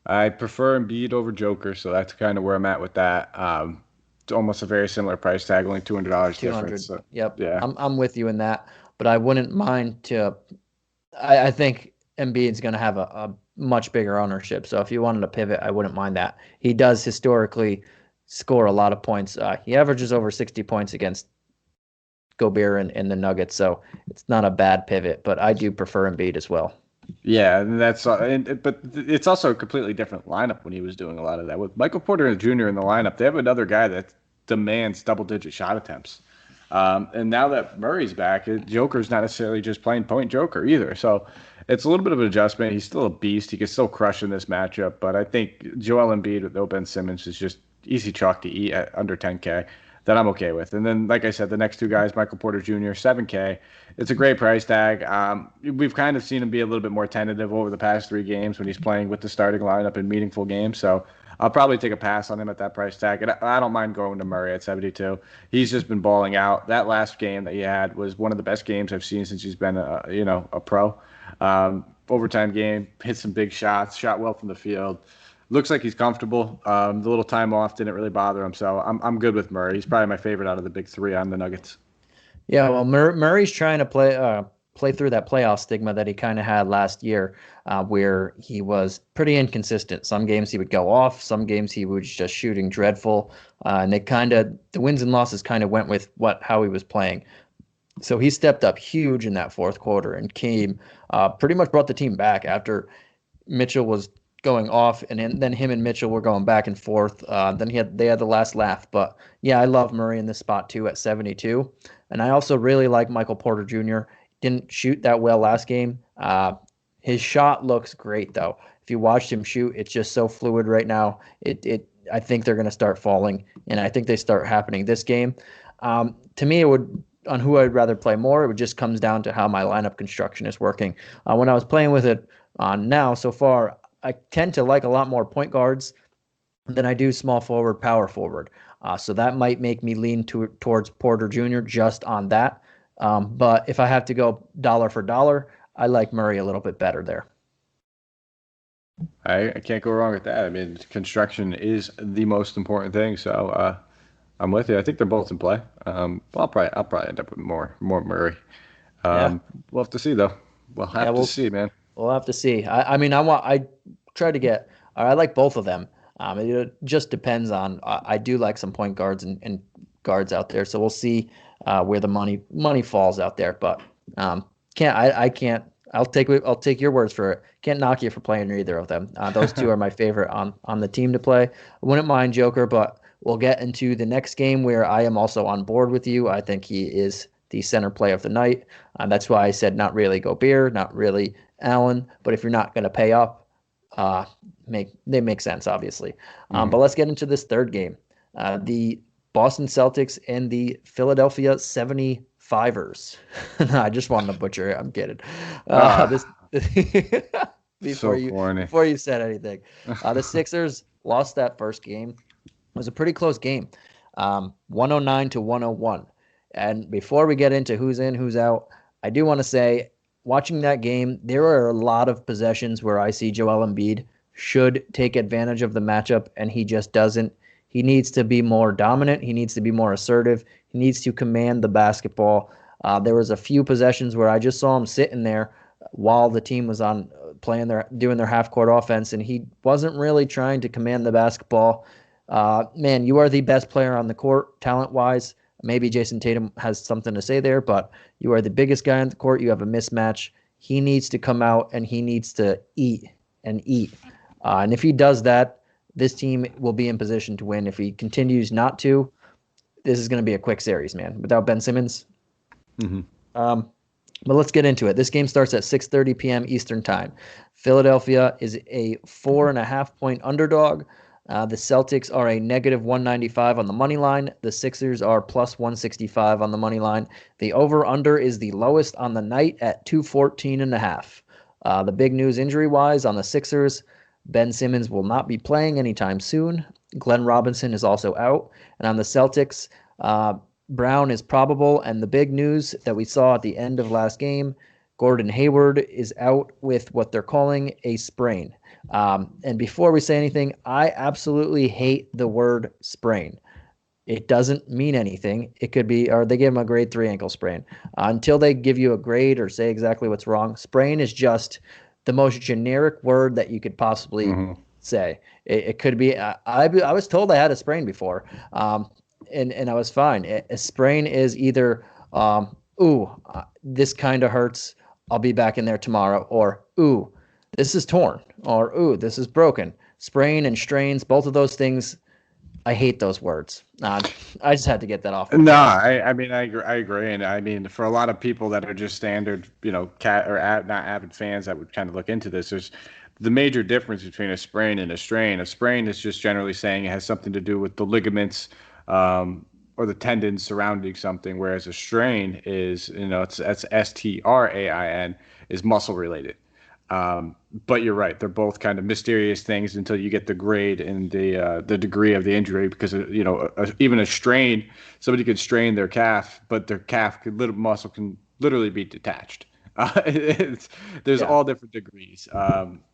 I prefer Embiid over Joker, so that's kind of where I'm at with that. It's almost a very similar price tag, only $200 200. difference. So, Yep. yeah. I'm with you in that, but I wouldn't mind to. I think Embiid's going to have a much bigger ownership. So if you wanted to pivot, I wouldn't mind that. He does historically score a lot of points. He averages over 60 points against Gobert and the Nuggets, so it's not a bad pivot. But I do prefer Embiid as well. Yeah, and but it's also a completely different lineup when he was doing a lot of that. With Michael Porter Jr. in the lineup, they have another guy that demands double-digit shot attempts. And now that Murray's back, Joker's not necessarily just playing point Joker either. So it's a little bit of an adjustment. He's still a beast. He can still crush in this matchup. But I think Joel Embiid with no Ben Simmons is just easy chalk to eat at under 10K that I'm okay with. And then, like I said, the next two guys, Michael Porter Jr., 7K. It's a great price tag. We've kind of seen him be a little bit more tentative over the past 3 games when he's playing with the starting lineup in meaningful games. So I'll probably take a pass on him at that price tag. And I don't mind going to Murray at 72. He's just been balling out. That last game that he had was one of the best games I've seen since he's been a pro. Overtime game, hit some big shots, shot well from the field. Looks like he's comfortable. The little time off didn't really bother him, so I'm good with Murray. He's probably my favorite out of the big 3 on the Nuggets. Yeah, well, Murray's trying to play through that playoff stigma that he kind of had last year, where he was pretty inconsistent. Some games he would go off, some games he was just shooting dreadful, and the wins and losses kind of went with how he was playing. So he stepped up huge in that fourth quarter and came pretty much brought the team back after Mitchell was going off, and then him and Mitchell were going back and forth. Then they had the last laugh. But yeah, I love Murray in this spot too at 72. And I also really like Michael Porter Jr. Didn't shoot that well last game. His shot looks great though. If you watched him shoot, it's just so fluid right now. I think they're going to start falling, and I think they start happening this game. To me, it would on who I'd rather play more. It would just comes down to how my lineup construction is working. When I was playing with it now so far, I tend to like a lot more point guards than I do small forward, power forward. So that might make me lean towards Porter Jr. just on that. But if I have to go dollar for dollar, I like Murray a little bit better there. I can't go wrong with that. I mean, construction is the most important thing. So I'm with you. I think they're both in play. I'll probably end up with more Murray. Yeah. We'll have to see though. We'll have to see, man. We'll have to see. I try to get. I like both of them. It just depends on. I do like some point guards and guards out there. So we'll see where the money falls out there. But I can't. I'll take your words for it. Can't knock you for playing either of them. Those two are my favorite on the team to play. I wouldn't mind Joker, but we'll get into the next game where I am also on board with you. I think he is the center play of the night. That's why I said not really Gobert, not really Allen. But if you're not going to pay up, they make sense, obviously. But let's get into this third game. The Boston Celtics and the Philadelphia 75ers. I just wanted to butcher it. I'm kidding. Before you said anything. The Sixers lost that first game. It was a pretty close game, 109 to 101. And before we get into who's in, who's out, I do want to say, watching that game, there are a lot of possessions where I see Joel Embiid should take advantage of the matchup, and he just doesn't. He needs to be more dominant. He needs to be more assertive. He needs to command the basketball. There was a few possessions where I just saw him sitting there while the team was on doing their half-court offense, and he wasn't really trying to command the basketball. Man, you are the best player on the court, talent-wise. Maybe Jason Tatum has something to say there, but you are the biggest guy on the court. You have a mismatch. He needs to come out, and he needs to eat and eat. And if he does that, this team will be in position to win. If he continues not to, this is going to be a quick series, man, without Ben Simmons. Mm-hmm. But let's get into it. This game starts at 6:30 p.m. Eastern Time. Philadelphia is a 4.5-point underdog. The Celtics are a negative 195 on the money line. The Sixers are plus 165 on the money line. The over-under is the lowest on the night at 214.5. The big news injury-wise on the Sixers, Ben Simmons will not be playing anytime soon. Glenn Robinson is also out. And on the Celtics, Brown is probable. And the big news that we saw at the end of last game, Gordon Hayward is out with what they're calling a sprain. And before we say anything, I absolutely hate the word sprain. It doesn't mean anything. It could be, or they give him a grade 3 ankle sprain. Until they give you a grade or say exactly what's wrong, sprain is just the most generic word that you could possibly say. It could be, I was told I had a sprain before, and I was fine. A sprain is either, this kind of hurts, I'll be back in there tomorrow, or, ooh, this is torn, or, ooh, this is broken. Sprain and strains, both of those things, I hate those words. I just had to get that off. No, I mean, I agree. And I mean, for a lot of people that are just standard, not avid fans that would kind of look into this, there's the major difference between a sprain and a strain. A sprain is just generally saying it has something to do with the ligaments or the tendons surrounding something, whereas a strain is, it's STRAIN, is muscle related. But you're right; they're both kind of mysterious things until you get the grade and the degree of the injury. Because even a strain, somebody could strain their calf, but their muscle can literally be detached. There's all different degrees.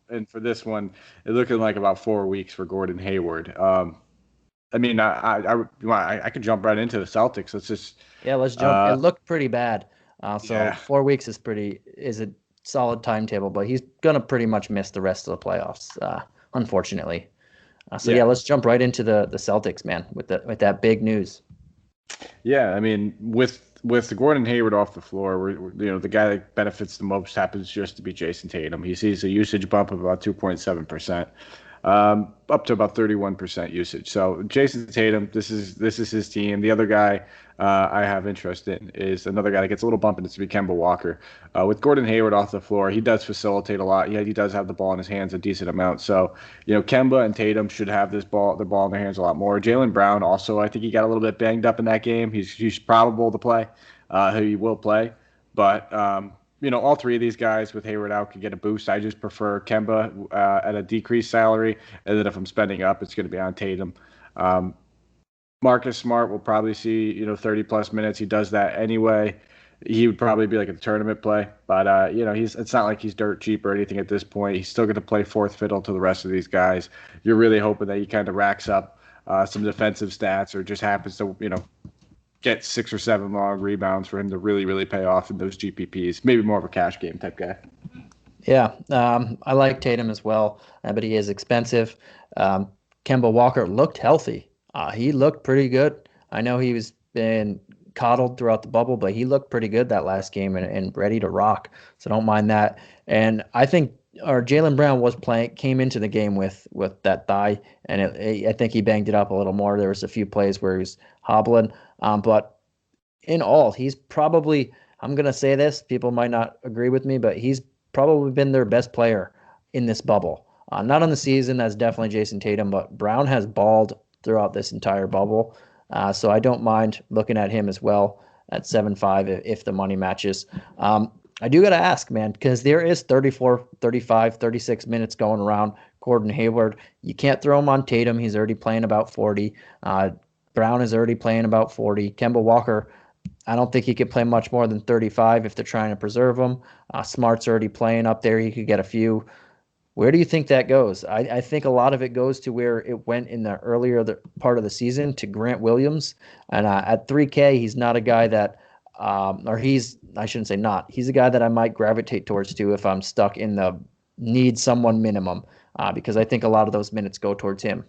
And for this one, it's looking like about 4 weeks for Gordon Hayward. I mean, I could jump right into the Celtics. Let's jump. It looked pretty bad. 4 weeks is a solid timetable, but he's gonna pretty much miss the rest of the playoffs, unfortunately. Let's jump right into the Celtics, man, with that big news. Yeah, I mean, with with Gordon Hayward off the floor, the guy that benefits the most happens just to be Jason Tatum. He sees a usage bump of about 2.7%, up to about 31% usage. So Jason Tatum, this is his team. The other guy I have interest in is another guy that gets a little bump, and it's Kemba Walker. With Gordon Hayward off the floor, he does facilitate a lot. Yeah, he does have the ball in his hands a decent amount. So, Kemba and Tatum should have the ball in their hands a lot more. Jaylen Brown also, I think he got a little bit banged up in that game. He's probable to play. He will play. But, all three of these guys with Hayward out could get a boost. I just prefer Kemba at a decreased salary. And then if I'm spending up, it's going to be on Tatum. Marcus Smart will probably see, 30-plus minutes. He does that anyway. He would probably be like a tournament play. But, it's not like he's dirt cheap or anything at this point. He's still going to play fourth fiddle to the rest of these guys. You're really hoping that he kind of racks up some defensive stats or just happens to, get 6 or 7 long rebounds for him to really, really pay off in those GPPs. Maybe more of a cash game type guy. Yeah, I like Tatum as well, but he is expensive. Kemba Walker looked healthy. He looked pretty good. I know he was been coddled throughout the bubble, but he looked pretty good that last game and ready to rock. So don't mind that. And I think Jaylen Brown came into the game with that thigh, and I think he banged it up a little more. There was a few plays where he was hobbling, but in all, he's probably, I'm going to say this, people might not agree with me, but he's probably been their best player in this bubble. Not on the season, that's definitely Jason Tatum, but Brown has balled throughout this entire bubble. So I don't mind looking at him as well at 7.5 if the money matches. I do got to ask, man, because there is 34, 35, 36 minutes going around Gordon Hayward. You can't throw him on Tatum. He's already playing about 40. Brown is already playing about 40. Kemba Walker, I don't think he could play much more than 35 if they're trying to preserve him. Smart's already playing up there. He could get a few. Where do you think that goes? I think a lot of it goes to where it went in the earlier part of the season to Grant Williams. And at 3K, he's not a guy that, I shouldn't say not, he's a guy that I might gravitate towards too if I'm stuck in the need someone minimum, because I think a lot of those minutes go towards him.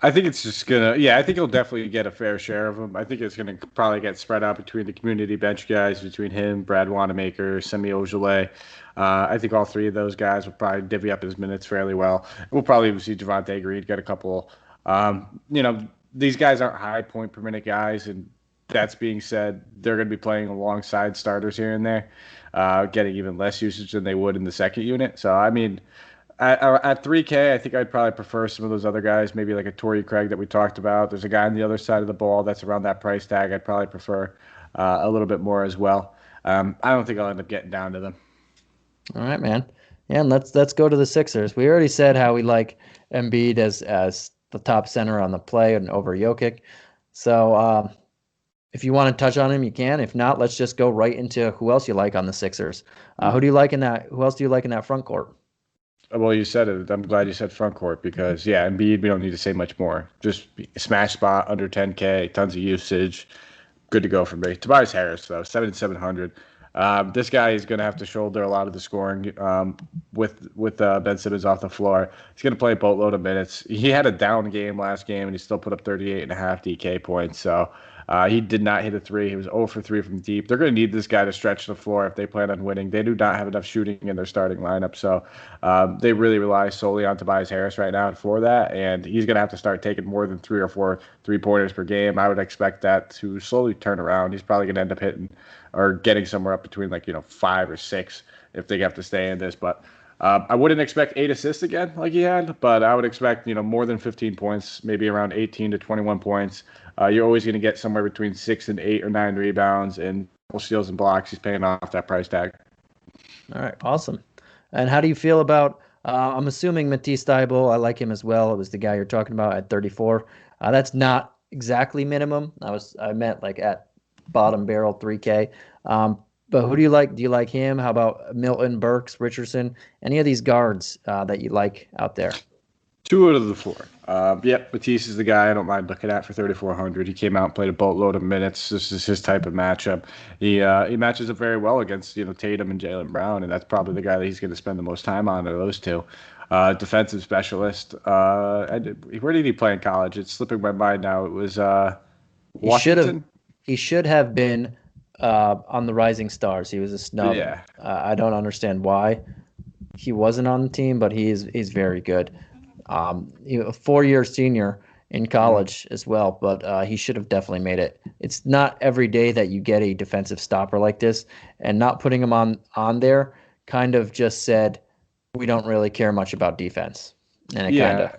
I think it's just I think he'll definitely get a fair share of them. I think it's going to probably get spread out between the community bench guys, between him, Brad Wanamaker, Semi Ojeleye. I think all three of those guys will probably divvy up his minutes fairly well. We'll probably even see Javonte Green get a couple. These guys aren't high point per minute guys, and that's being said, they're going to be playing alongside starters here and there, getting even less usage than they would in the second unit. So, I mean, at 3K, I think I'd probably prefer some of those other guys, maybe like a Torrey Craig that we talked about. There's a guy on the other side of the ball that's around that price tag. I'd probably prefer a little bit more as well. I don't think I'll end up getting down to them. All right, man. Yeah, and let's go to the Sixers. We already said how we like Embiid as the top center on the play and over Jokic. So if you want to touch on him, you can. If not, let's just go right into who else you like on the Sixers. Who do you like in that? Who else do you like in that front court? Well, you said it. I'm glad you said front court because, Embiid, we don't need to say much more. Just smash spot, under 10K, tons of usage. Good to go for me. Tobias Harris, though, 7,700. This guy is going to have to shoulder a lot of the scoring with Ben Simmons off the floor. He's going to play a boatload of minutes. He had a down game last game, and he still put up 38.5 DK points. So he did not hit a three. He was 0 for 3 from deep. They're going to need this guy to stretch the floor if they plan on winning. They do not have enough shooting in their starting lineup. So they really rely solely on Tobias Harris right now for that. And he's going to have to start taking more than 3 or 4 3-pointers per game. I would expect that to slowly turn around. He's probably going to end up hitting or getting somewhere up between 5 or 6 if they have to stay in this. But I wouldn't expect 8 assists again like he had, but I would expect, more than 15 points, maybe around 18 to 21 points. You're always going to get somewhere between 6 and 8 or 9 rebounds and steals and blocks. He's paying off that price tag. All right, awesome. And how do you feel about, I'm assuming Matisse Thybulle, I like him as well. It was the guy you're talking about at 34. That's not exactly minimum. I meant at bottom barrel 3K. But who do you like? Do you like him? How about Milton, Burks, Richardson? Any of these guards that you like out there? 2 out of the 4. Matisse is the guy I don't mind looking at for 3,400. He came out and played a boatload of minutes. This is his type of matchup. He matches up very well against Tatum and Jaylen Brown, and that's probably the guy that he's going to spend the most time on of those two. Defensive specialist. Where did he play in college? It's slipping my mind now. It was Washington. He should have been on the Rising Stars. He was a snub. Yeah. I don't understand why he wasn't on the team, but he's very good. 4-year senior in college as well, but he should have definitely made it. It's not every day that you get a defensive stopper like this, and not putting him on there kind of just said we don't really care much about defense, and it kind of.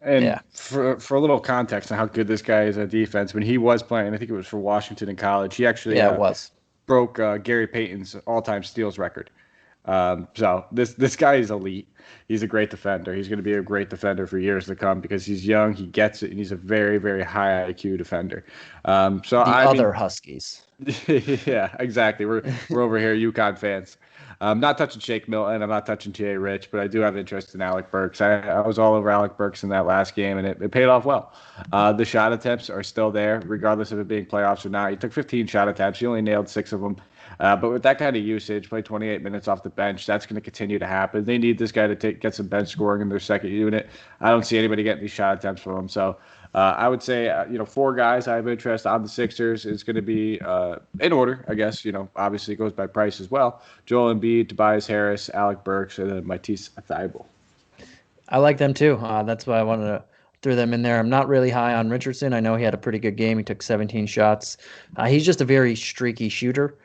And for a little context on how good this guy is at defense, when he was playing, I think it was for Washington in college, he actually it was. broke Gary Payton's all-time steals record. So this guy is elite. He's a great defender. He's going to be a great defender for years to come because he's young, he gets it, and he's a very, very high IQ defender. Huskies. Yeah, exactly. We're over here, UConn fans. I'm not touching Shake Milton. I'm not touching T.A. Rich, but I do have interest in Alec Burks. I was all over Alec Burks in that last game, and it paid off well. The shot attempts are still there, regardless of it being playoffs or not. He took 15 shot attempts. He only nailed 6 of them. But with that kind of usage, play 28 minutes off the bench, that's going to continue to happen. They need this guy to get some bench scoring in their second unit. I don't see anybody getting these shot attempts from him. So I would say, 4 guys I have interest on the Sixers. It's going to be in order, I guess. Obviously it goes by price as well. Joel Embiid, Tobias Harris, Alec Burks, and then Matisse Thybulle. I like them too. That's why I wanted to throw them in there. I'm not really high on Richardson. I know he had a pretty good game. He took 17 shots. He's just a very streaky shooter.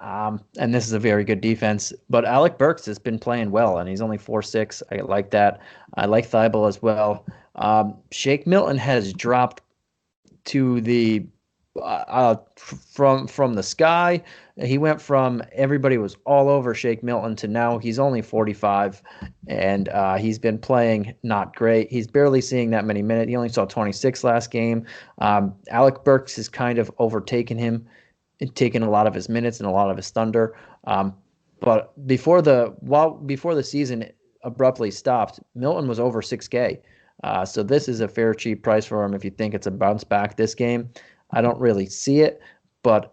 And this is a very good defense. But Alec Burks has been playing well, and he's only 4'6". I like that. I like Thybulle as well. Shake Milton has dropped to the from the sky. He went from everybody was all over Shake Milton to now he's only 45, and he's been playing not great. He's barely seeing that many minutes. He only saw 26 last game. Alec Burks has kind of overtaken him, taken a lot of his minutes and a lot of his thunder. But before the season abruptly stopped, Milton was over 6K. So this is a fair, cheap price for him if you think it's a bounce back this game. I don't really see it, but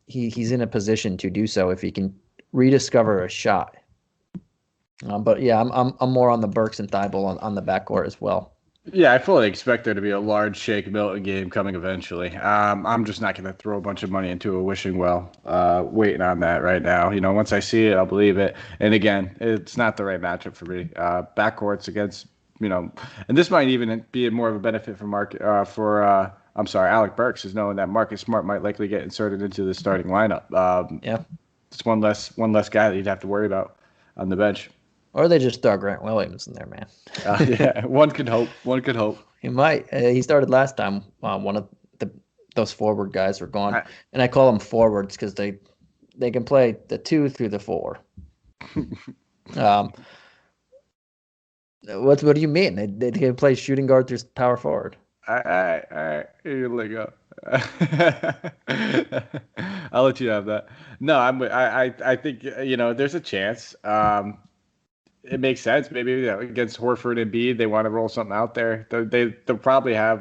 he's in a position to do so if he can rediscover a shot. But yeah, I'm more on the Burks and Thybulle on the backcourt as well. Yeah, I fully expect there to be a large Shake Milton game coming eventually. I'm just not going to throw a bunch of money into a wishing well, waiting on that right now. Once I see it, I'll believe it. And again, it's not the right matchup for me. Backcourts against, and this might even be more of a benefit for Alec Burks, is knowing that Marcus Smart might likely get inserted into the starting lineup. It's one less guy that you'd have to worry about on the bench. Or they just throw Grant Williams in there, man. Yeah, one could hope. He might. He started last time. One of those forward guys were gone, and I call them forwards because they can play the 2 through the 4. What do you mean? They can play shooting guard through power forward. All right. Here you go. I'll let you have that. No, I think there's a chance. It makes sense. Maybe against Horford and Embiid, they want to roll something out there. They'll probably have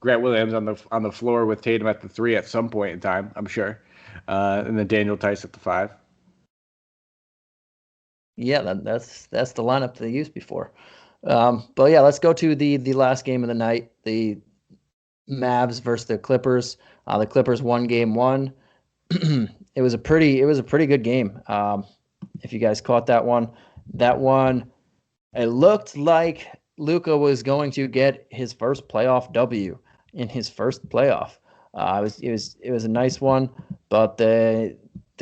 Grant Williams on the floor with Tatum at the 3 at some point in time, I'm sure, and then Daniel Tice at the 5. Yeah, that's the lineup they used before. But yeah, let's go to the last game of the night, the Mavs versus the Clippers. The Clippers won game 1. It was a pretty good game. If you guys caught that one, it looked like Luka was going to get his first playoff W in his first playoff. It was a nice one, but the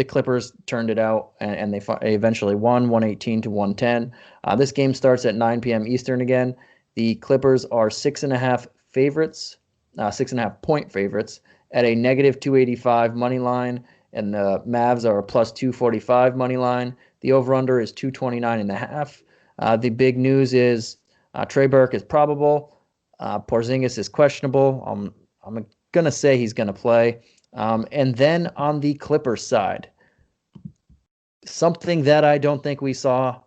Clippers turned it out, and they eventually won 118-110. This game starts at 9 p.m. Eastern again. The Clippers are 6.5 favorites, 6.5 point favorites at a negative 285 money line, and the Mavs are a plus 245 money line. The over-under is 229.5. The big news is Trey Burke is probable. Porzingis is questionable. I'm going to say he's going to play. And then on the Clippers side, something that I don't think we saw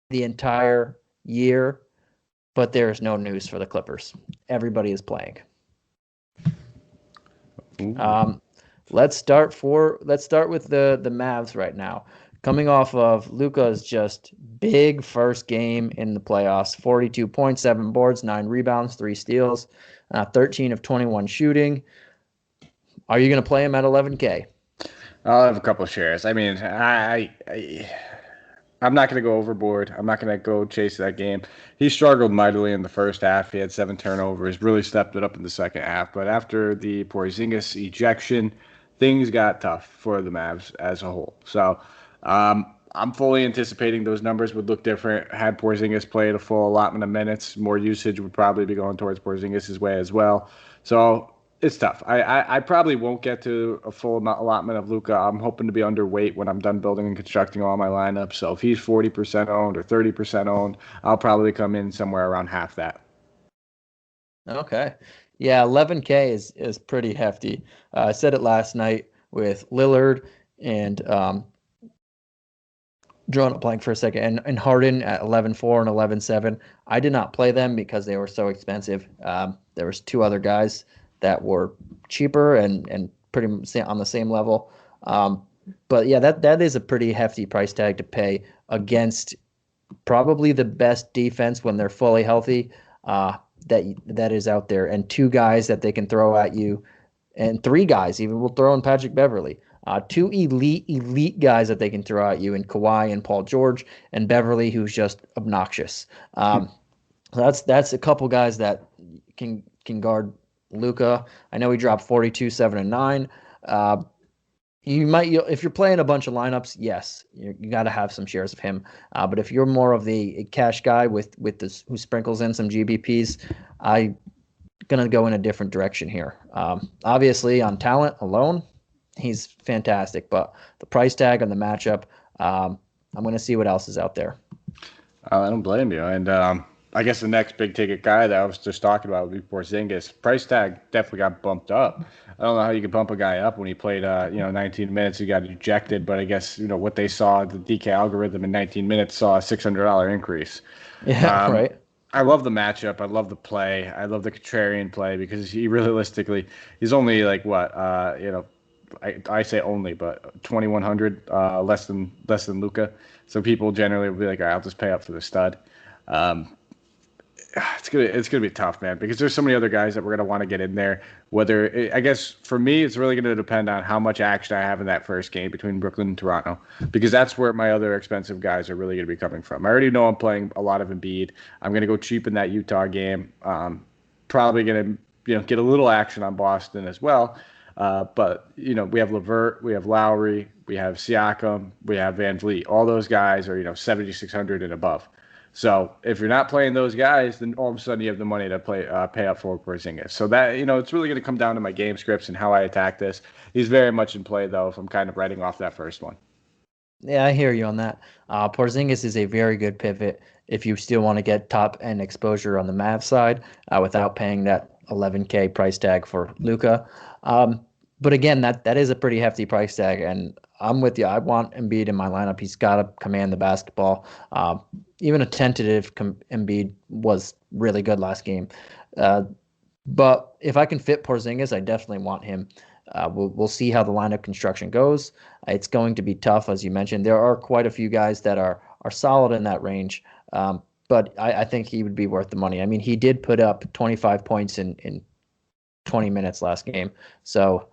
the entire year, but there is no news for the Clippers. Everybody is playing. Let's start with the Mavs right now. Coming off of Luka's just big first game in the playoffs, 42 points, 7 boards, 9 rebounds, 3 steals, 13 of 21 shooting. Are you going to play him at 11K? I'll have a couple of shares. I mean, I'm not going to go overboard. I'm not going to go chase that game. He struggled mightily in the first half. He had 7 turnovers, really stepped it up in the second half. But after the Porzingis ejection, things got tough for the Mavs as a whole. So I'm fully anticipating those numbers would look different. Had Porzingis played a full allotment of minutes, more usage would probably be going towards Porzingis' way as well. So it's tough. I probably won't get to a full allotment of Luka. I'm hoping to be underweight when I'm done building and constructing all my lineups. So if he's 40% owned or 30% owned, I'll probably come in somewhere around half that. Okay. Yeah, 11K is pretty hefty. I said it last night with Lillard and drawing a blank for a second, and Harden at 11.4 and 11.7. I did not play them because they were so expensive. There was 2 other guys that were cheaper and pretty much on the same level. But yeah, that is a pretty hefty price tag to pay against probably the best defense when they're fully healthy that is out there, and 2 guys that they can throw at you, and 3 guys even. We'll throw in Patrick Beverley. 2 elite guys that they can throw at you in Kawhi and Paul George, and Beverly, who's just obnoxious. That's a couple guys that can guard Luka. I know he dropped 42, 7, and 9. You might, if you're playing a bunch of lineups, yes, you got to have some shares of him. But if you're more of the cash guy with this who sprinkles in some GBPs, I'm gonna go in a different direction here. Obviously, on talent alone, he's fantastic. But the price tag on the matchup, I'm gonna see what else is out there. I don't blame you. And I guess the next big ticket guy that I was just talking about would be Porzingis. Price tag definitely got bumped up. I don't know how you could bump a guy up when he played 19 minutes. He got ejected, but I guess what they saw, the DK algorithm in 19 minutes saw a $600 increase. Yeah, right. I love the matchup. I love the play. I love the contrarian play because he realistically, he's only like what I say only, but 2,100 less than Luka. So people generally will be like, all right, I'll just pay up for the stud. It's gonna be tough, man, because there's so many other guys that we're gonna want to get in there. I guess for me, it's really gonna depend on how much action I have in that first game between Brooklyn and Toronto, because that's where my other expensive guys are really gonna be coming from. I already know I'm playing a lot of Embiid. I'm gonna go cheap in that Utah game. Probably gonna get a little action on Boston as well. But we have LeVert, we have Lowry, we have Siakam, we have Van Vliet. All those guys are 7,600 and above. So if you're not playing those guys, then all of a sudden you have the money to pay up for Porzingis. So that it's really going to come down to my game scripts and how I attack this. He's very much in play though, if I'm kind of writing off that first one. Yeah, I hear you on that. Porzingis is a very good pivot if you still want to get top end exposure on the Mavs side without paying that 11K price tag for Luka. But again, that is a pretty hefty price tag, and I'm with you. I want Embiid in my lineup. He's got to command the basketball. Even a tentative Embiid was really good last game. But if I can fit Porzingis, I definitely want him. We'll see how the lineup construction goes. It's going to be tough, as you mentioned. There are quite a few guys that are solid in that range, but I think he would be worth the money. I mean, he did put up 25 points in 20 minutes last game, so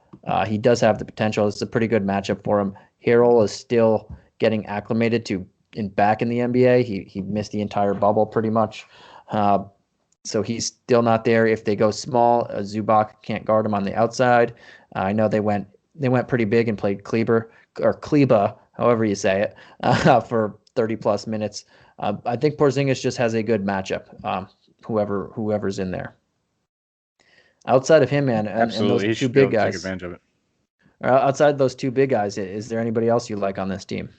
he does have the potential. It's a pretty good matchup for him. Harrell is still getting acclimated back in the NBA. He missed the entire bubble pretty much. So he's still not there. If they go small, Zubac can't guard him on the outside. I know they went pretty big and played Kleba, however you say it, for 30 plus minutes. I think Porzingis just has a good matchup. Whoever's in there. Outside of him, man, and those 2 big guys. Take advantage of it. Outside those 2 big guys, is there anybody else you like on this team?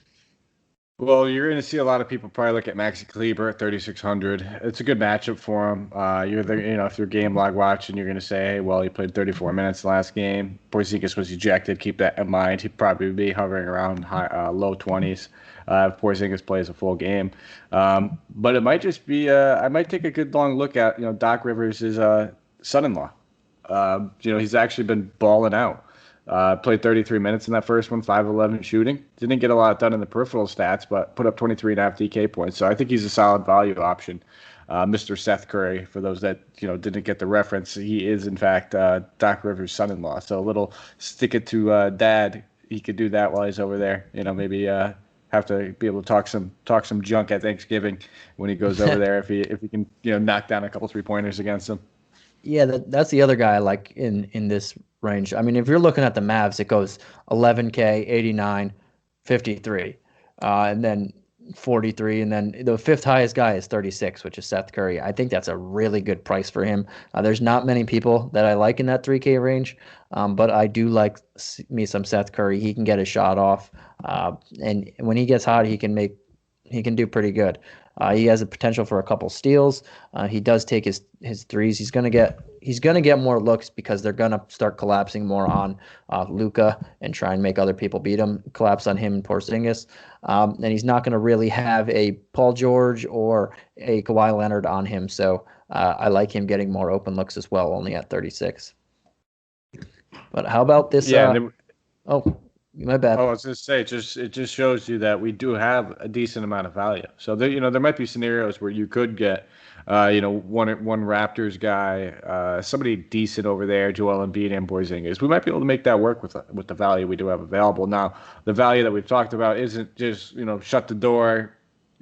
Well, you're going to see a lot of people probably look at Maxi Kleber at 3,600. It's a good matchup for him. If you're game log watching, you're going to say, hey, well, he played 34 minutes last game. Porzingis was ejected. Keep that in mind. He'd probably be hovering around low 20s if Porzingis plays a full game. But it might just be I might take a good long look at Doc Rivers' son-in-law. He's actually been balling out. Played 33 minutes in that first one, 5-11 shooting. Didn't get a lot done in the peripheral stats, but put up 23.5 DK points. So I think he's a solid value option. Mr. Seth Curry, for those that didn't get the reference, he is in fact Doc Rivers' son-in-law. So a little stick it to dad, he could do that while he's over there. Maybe have to be able to talk some junk at Thanksgiving when he goes over there if he can knock down a couple 3-pointers against him. Yeah, that's the other guy I like in this range. I mean, if you're looking at the Mavs, it goes 11K, 89, 53, and then 43, and then the fifth highest guy is 36, which is Seth Curry. I think that's a really good price for him. There's not many people that I like in that 3K range, but I do like me some Seth Curry. He can get a shot off, and when he gets hot, he can do pretty good. He has a potential for a couple steals. He does take his threes. He's gonna get more looks because they're gonna start collapsing more on Luka and try and make other people beat him. Collapse on him and Porzingis, and he's not gonna really have a Paul George or a Kawhi Leonard on him. So I like him getting more open looks as well, only at 36. But how about this? Yeah. My bad. Oh, I was going to say, it just shows you that we do have a decent amount of value. So there might be scenarios where you could get, one Raptors guy, somebody decent over there, Joel Embiid and Porzingis. We might be able to make that work with the value we do have available. Now, the value that we've talked about isn't just shut the door,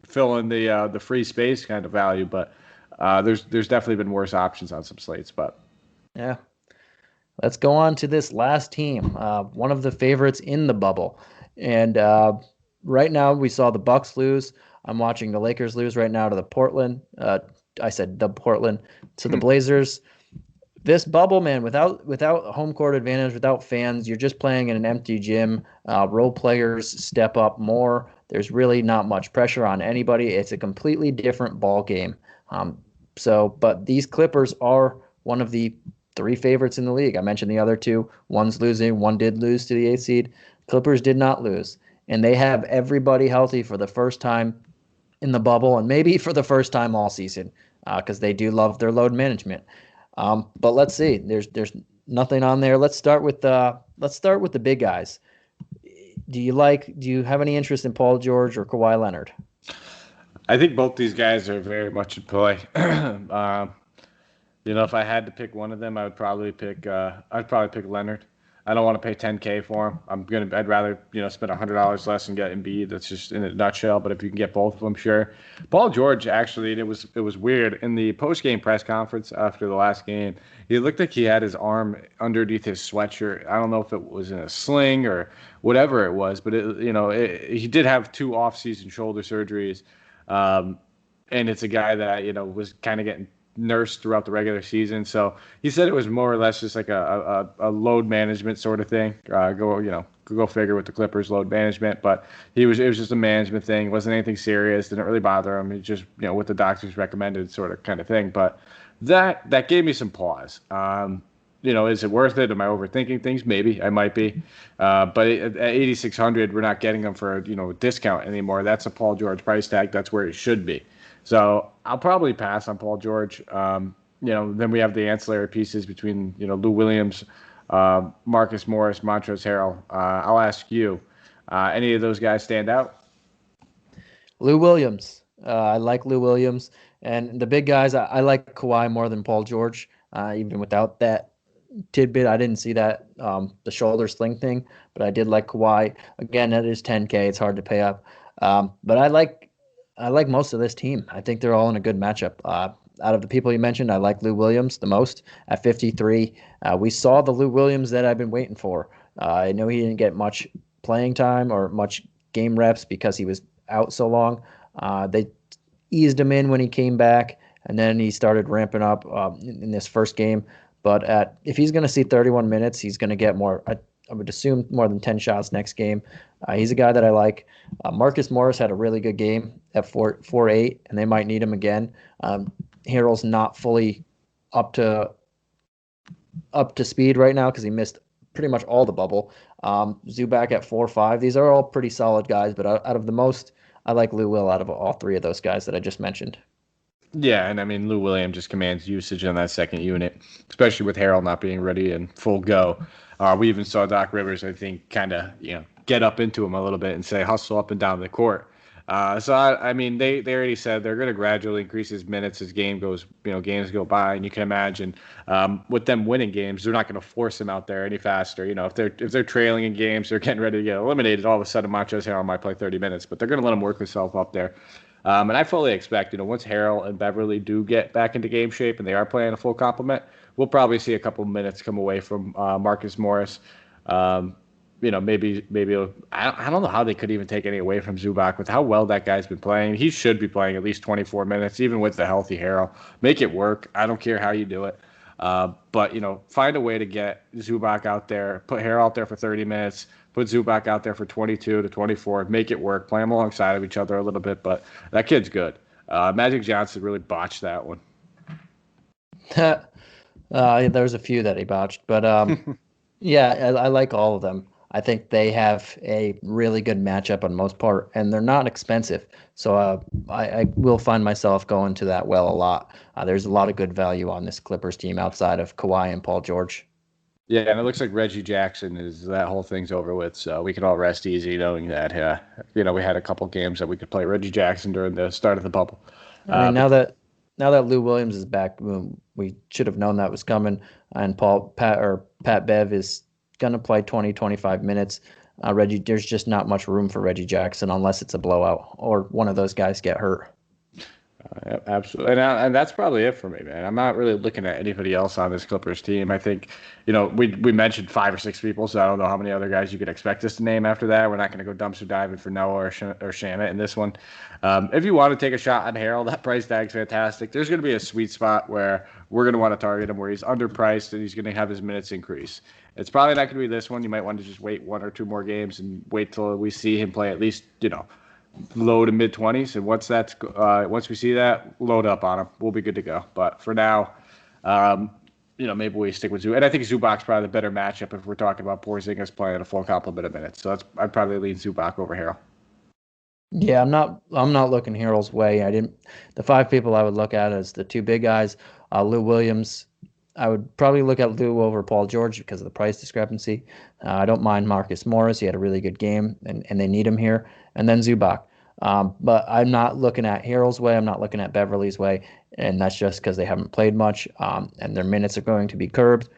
fill in the free space kind of value, but there's definitely been worse options on some slates. But yeah. Let's go on to this last team, one of the favorites in the bubble. And right now we saw the Bucks lose. I'm watching the Lakers lose right now to the Portland. I said the Portland to the Blazers. This bubble, man, without home court advantage, without fans, you're just playing in an empty gym. Role players step up more. There's really not much pressure on anybody. It's a completely different ball game. But these Clippers are one of the 3 favorites in the league. I mentioned the other 2. One's losing. One did lose to the 8th seed. Clippers did not lose. And they have everybody healthy for the first time in the bubble and maybe for the first time all season because they do love their load management. But let's see. There's nothing on there. Let's start with the big guys. Do you have any interest in Paul George or Kawhi Leonard? I think both these guys are very much in play. If I had to pick one of them, I'd probably pick Leonard. I don't want to pay $10K for him. I'd rather spend $100 less and get Embiid. That's just in a nutshell. But if you can get both of them, sure. Paul George actually, it was weird in the post-game press conference after the last game. He looked like he had his arm underneath his sweatshirt. I don't know if it was in a sling or whatever it was, but he did have 2 off-season shoulder surgeries, and it's a guy that was kind of getting nursed throughout the regular season. So he said it was more or less just like a load management sort of thing. Go figure with the Clippers load management, but it was just a management thing. It wasn't anything serious. Didn't really bother him. It just what the doctors recommended sort of kind of thing. But that gave me some pause. Is it worth it? Am I overthinking things? Maybe I might be. But at 8,600, we're not getting them for a discount anymore. That's a Paul George price tag. That's where it should be. So I'll probably pass on Paul George. Then we have the ancillary pieces between, Lou Williams, Marcus Morris, Montrezl Harrell. I'll ask you, any of those guys stand out? Lou Williams. I like Lou Williams. And the big guys, I like Kawhi more than Paul George, even without that tidbit. I didn't see that, the shoulder sling thing, but I did like Kawhi. Again, that is $10K. It's hard to pay up. But I like most of this team. I think they're all in a good matchup. Out of the people you mentioned, I like Lou Williams the most at 53. We saw the Lou Williams that I've been waiting for. I know he didn't get much playing time or much game reps because he was out so long. They eased him in when he came back, and then he started ramping up in this first game. But if he's going to see 31 minutes, he's going to get more. I would assume more than 10 shots next game. He's a guy that I like. Marcus Morris had a really good game at 4-8, and they might need him again. Harrell's not fully up to speed right now because he missed pretty much all the bubble. Zubac at 4-5. These are all pretty solid guys, but out of the most, I like Lou Will out of all 3 of those guys that I just mentioned. Yeah, and I mean, Lou Williams just commands usage on that second unit, especially with Harrell not being ready and full go. We even saw Doc Rivers, I think, kind of, get up into him a little bit and say, hustle up and down the court. I mean, they already said they're going to gradually increase his minutes as games go by, and you can imagine with them winning games, they're not going to force him out there any faster. If they're trailing in games, they're getting ready to get eliminated. All of a sudden, Montrezl Harrell might play 30 minutes, but they're going to let him work himself up there. And I fully expect, once Harrell and Beverly do get back into game shape and they are playing a full complement, we'll probably see a couple minutes come away from Marcus Morris. Maybe I don't know how they could even take any away from Zubac with how well that guy's been playing. He should be playing at least 24 minutes, even with the healthy Harrell. Make it work. I don't care how you do it. But find a way to get Zubac out there, put Harrell out there for 30 minutes, put Zubac out there for 22 to 24, make it work, play them alongside of each other a little bit. But that kid's good. Magic Johnson really botched that one. There's a few that he botched, but yeah, I like all of them. I think they have a really good matchup on most part, and they're not expensive. So I will find myself going to that well a lot. There's a lot of good value on this Clippers team outside of Kawhi and Paul George. Yeah, and it looks like Reggie Jackson that whole thing's over with, so we can all rest easy knowing that we had a couple games that we could play Reggie Jackson during the start of the bubble. I mean, now that Lou Williams is back, we should have known that was coming, and Pat Bev is going to play 20, 25 minutes. Reggie, there's just not much room for Reggie Jackson unless it's a blowout or one of those guys get hurt. Absolutely, and that's probably it for me, man. I'm not really looking at anybody else on this Clippers team. I think, we mentioned 5 or 6 people, so I don't know how many other guys you could expect us to name after that. We're not going to go dumpster diving for Noah or Shanna in this one. If you want to take a shot on Harrell, that price tag's fantastic. There's going to be a sweet spot where we're going to want to target him, where he's underpriced and he's going to have his minutes increase. It's probably not going to be this one. You might want to just wait 1 or 2 more games and wait till we see him play at least, low to mid 20s, and once we see that, load up on him. We'll be good to go. But for now, maybe we stick with Zubac. And I think Zubac's probably the better matchup if we're talking about Porzingis playing a full complement of minutes. So I'd probably lean Zubac over Harrell. Yeah, I'm not looking Harrell's way. The 5 people I would look at is the 2 big guys, Lou Williams. I would probably look at Lou over Paul George because of the price discrepancy. I don't mind Marcus Morris. He had a really good game, and they need him here. And then Zubac. But I'm not looking at Harrell's way. I'm not looking at Beverly's way. And that's just because they haven't played much, and their minutes are going to be curbed.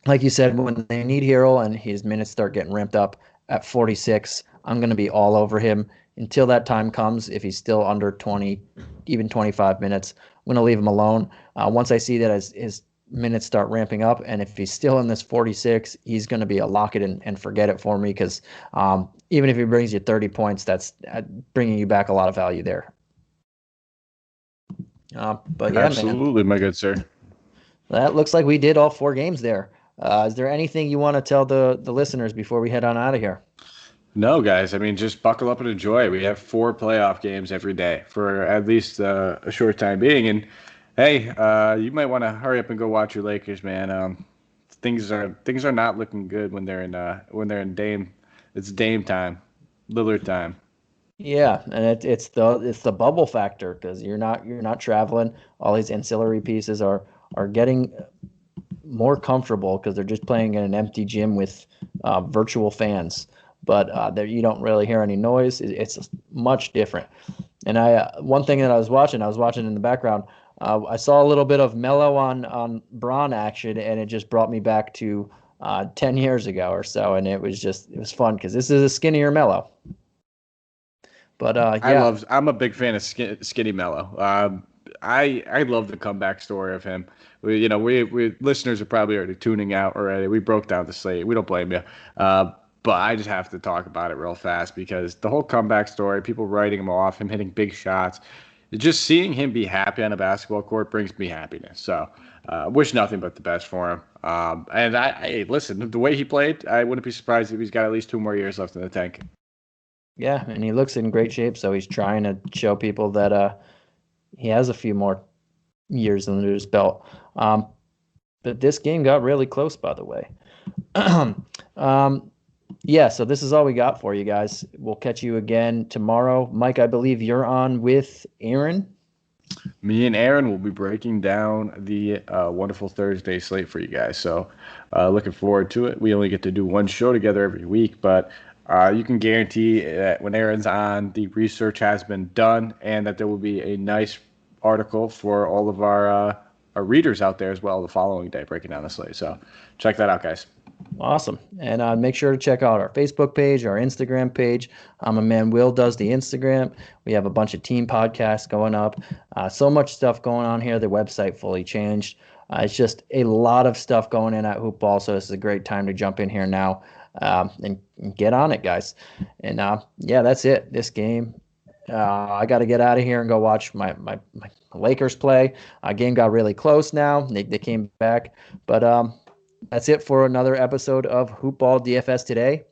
Like you said, when they need Harrell and his minutes start getting ramped up at 46, I'm going to be all over him. Until that time comes, if he's still under 20, even 25 minutes, I'm going to leave him alone. Once I see that his minutes start ramping up, and if he's still in this 46, he's going to be a lock it and forget it for me, because even if he brings you 30 points, that's bringing you back a lot of value there. But yeah, absolutely, man, my good sir. That looks like we did all 4 games there. Is there anything you want to tell the listeners before we head on out of here? No, guys. I mean, just buckle up and enjoy. We have 4 playoff games every day for at least a short time being, and hey, you might want to hurry up and go watch your Lakers, man. Things are not looking good when they're in Dame. It's Dame time, Lillard time. Yeah, and it's the bubble factor, because you're not traveling. All these ancillary pieces are getting more comfortable because they're just playing in an empty gym with virtual fans. But there you don't really hear any noise. It's much different. And one thing that I was watching in the background. I saw a little bit of Melo on Braun action, and it just brought me back to 10 years ago or so, and it was fun because this is a skinnier Melo. But yeah, I'm a big fan of skinny Melo. I love the comeback story of him. We listeners are probably already tuning out already. We broke down the slate. We don't blame you. But I just have to talk about it real fast because the whole comeback story, people writing him off, him hitting big shots. Just seeing him be happy on a basketball court brings me happiness. So wish nothing but the best for him. And listen, the way he played, I wouldn't be surprised if he's got at least 2 more years left in the tank. Yeah, and he looks in great shape, so he's trying to show people that he has a few more years under his belt. But this game got really close, by the way. Yeah, so this is all we got for you guys. We'll catch you again tomorrow. Mike, I believe you're on with Aaron. Me and Aaron will be breaking down the wonderful Thursday slate for you guys. So looking forward to it. We only get to do one show together every week, but You can guarantee that when Aaron's on, the research has been done and that there will be a nice article for all of our readers out there as well the following day breaking down the slate. So check that out, guys. Awesome. And make sure to check out our Facebook page, our Instagram page. My man Will does the Instagram. We have a bunch of team podcasts going up. So much stuff going on here. The website fully changed. It's just a lot of stuff going in at Hoop Ball, so this is a great time to jump in here now and get on it, guys. And yeah, that's it. This game. I got to get out of here and go watch my Lakers play. Game got really close now. They came back. But that's it for another episode of Hoop Ball DFS today.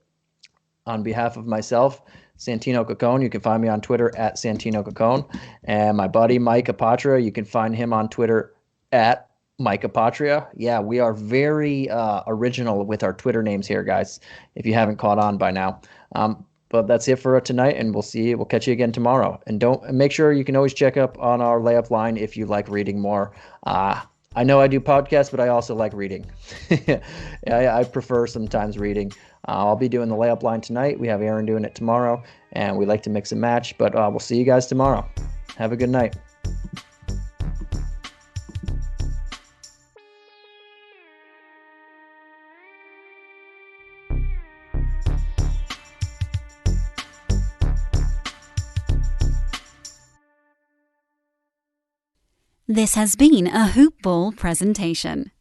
On behalf of myself, Santino Cacone, you can find me on Twitter at Santino Cacone. And my buddy Mike Apotria, you can find him on Twitter at Mike Apotria. Yeah, we are very original with our Twitter names here, guys, if you haven't caught on by now. But that's it for tonight, and we'll catch you again tomorrow. And make sure you can always check up on our layup line if you like reading more. I know I do podcasts, but I also like reading. I prefer sometimes reading. I'll be doing the layup line tonight. We have Aaron doing it tomorrow, and we like to mix and match. But we'll see you guys tomorrow. Have a good night. This has been a Hoop Ball presentation.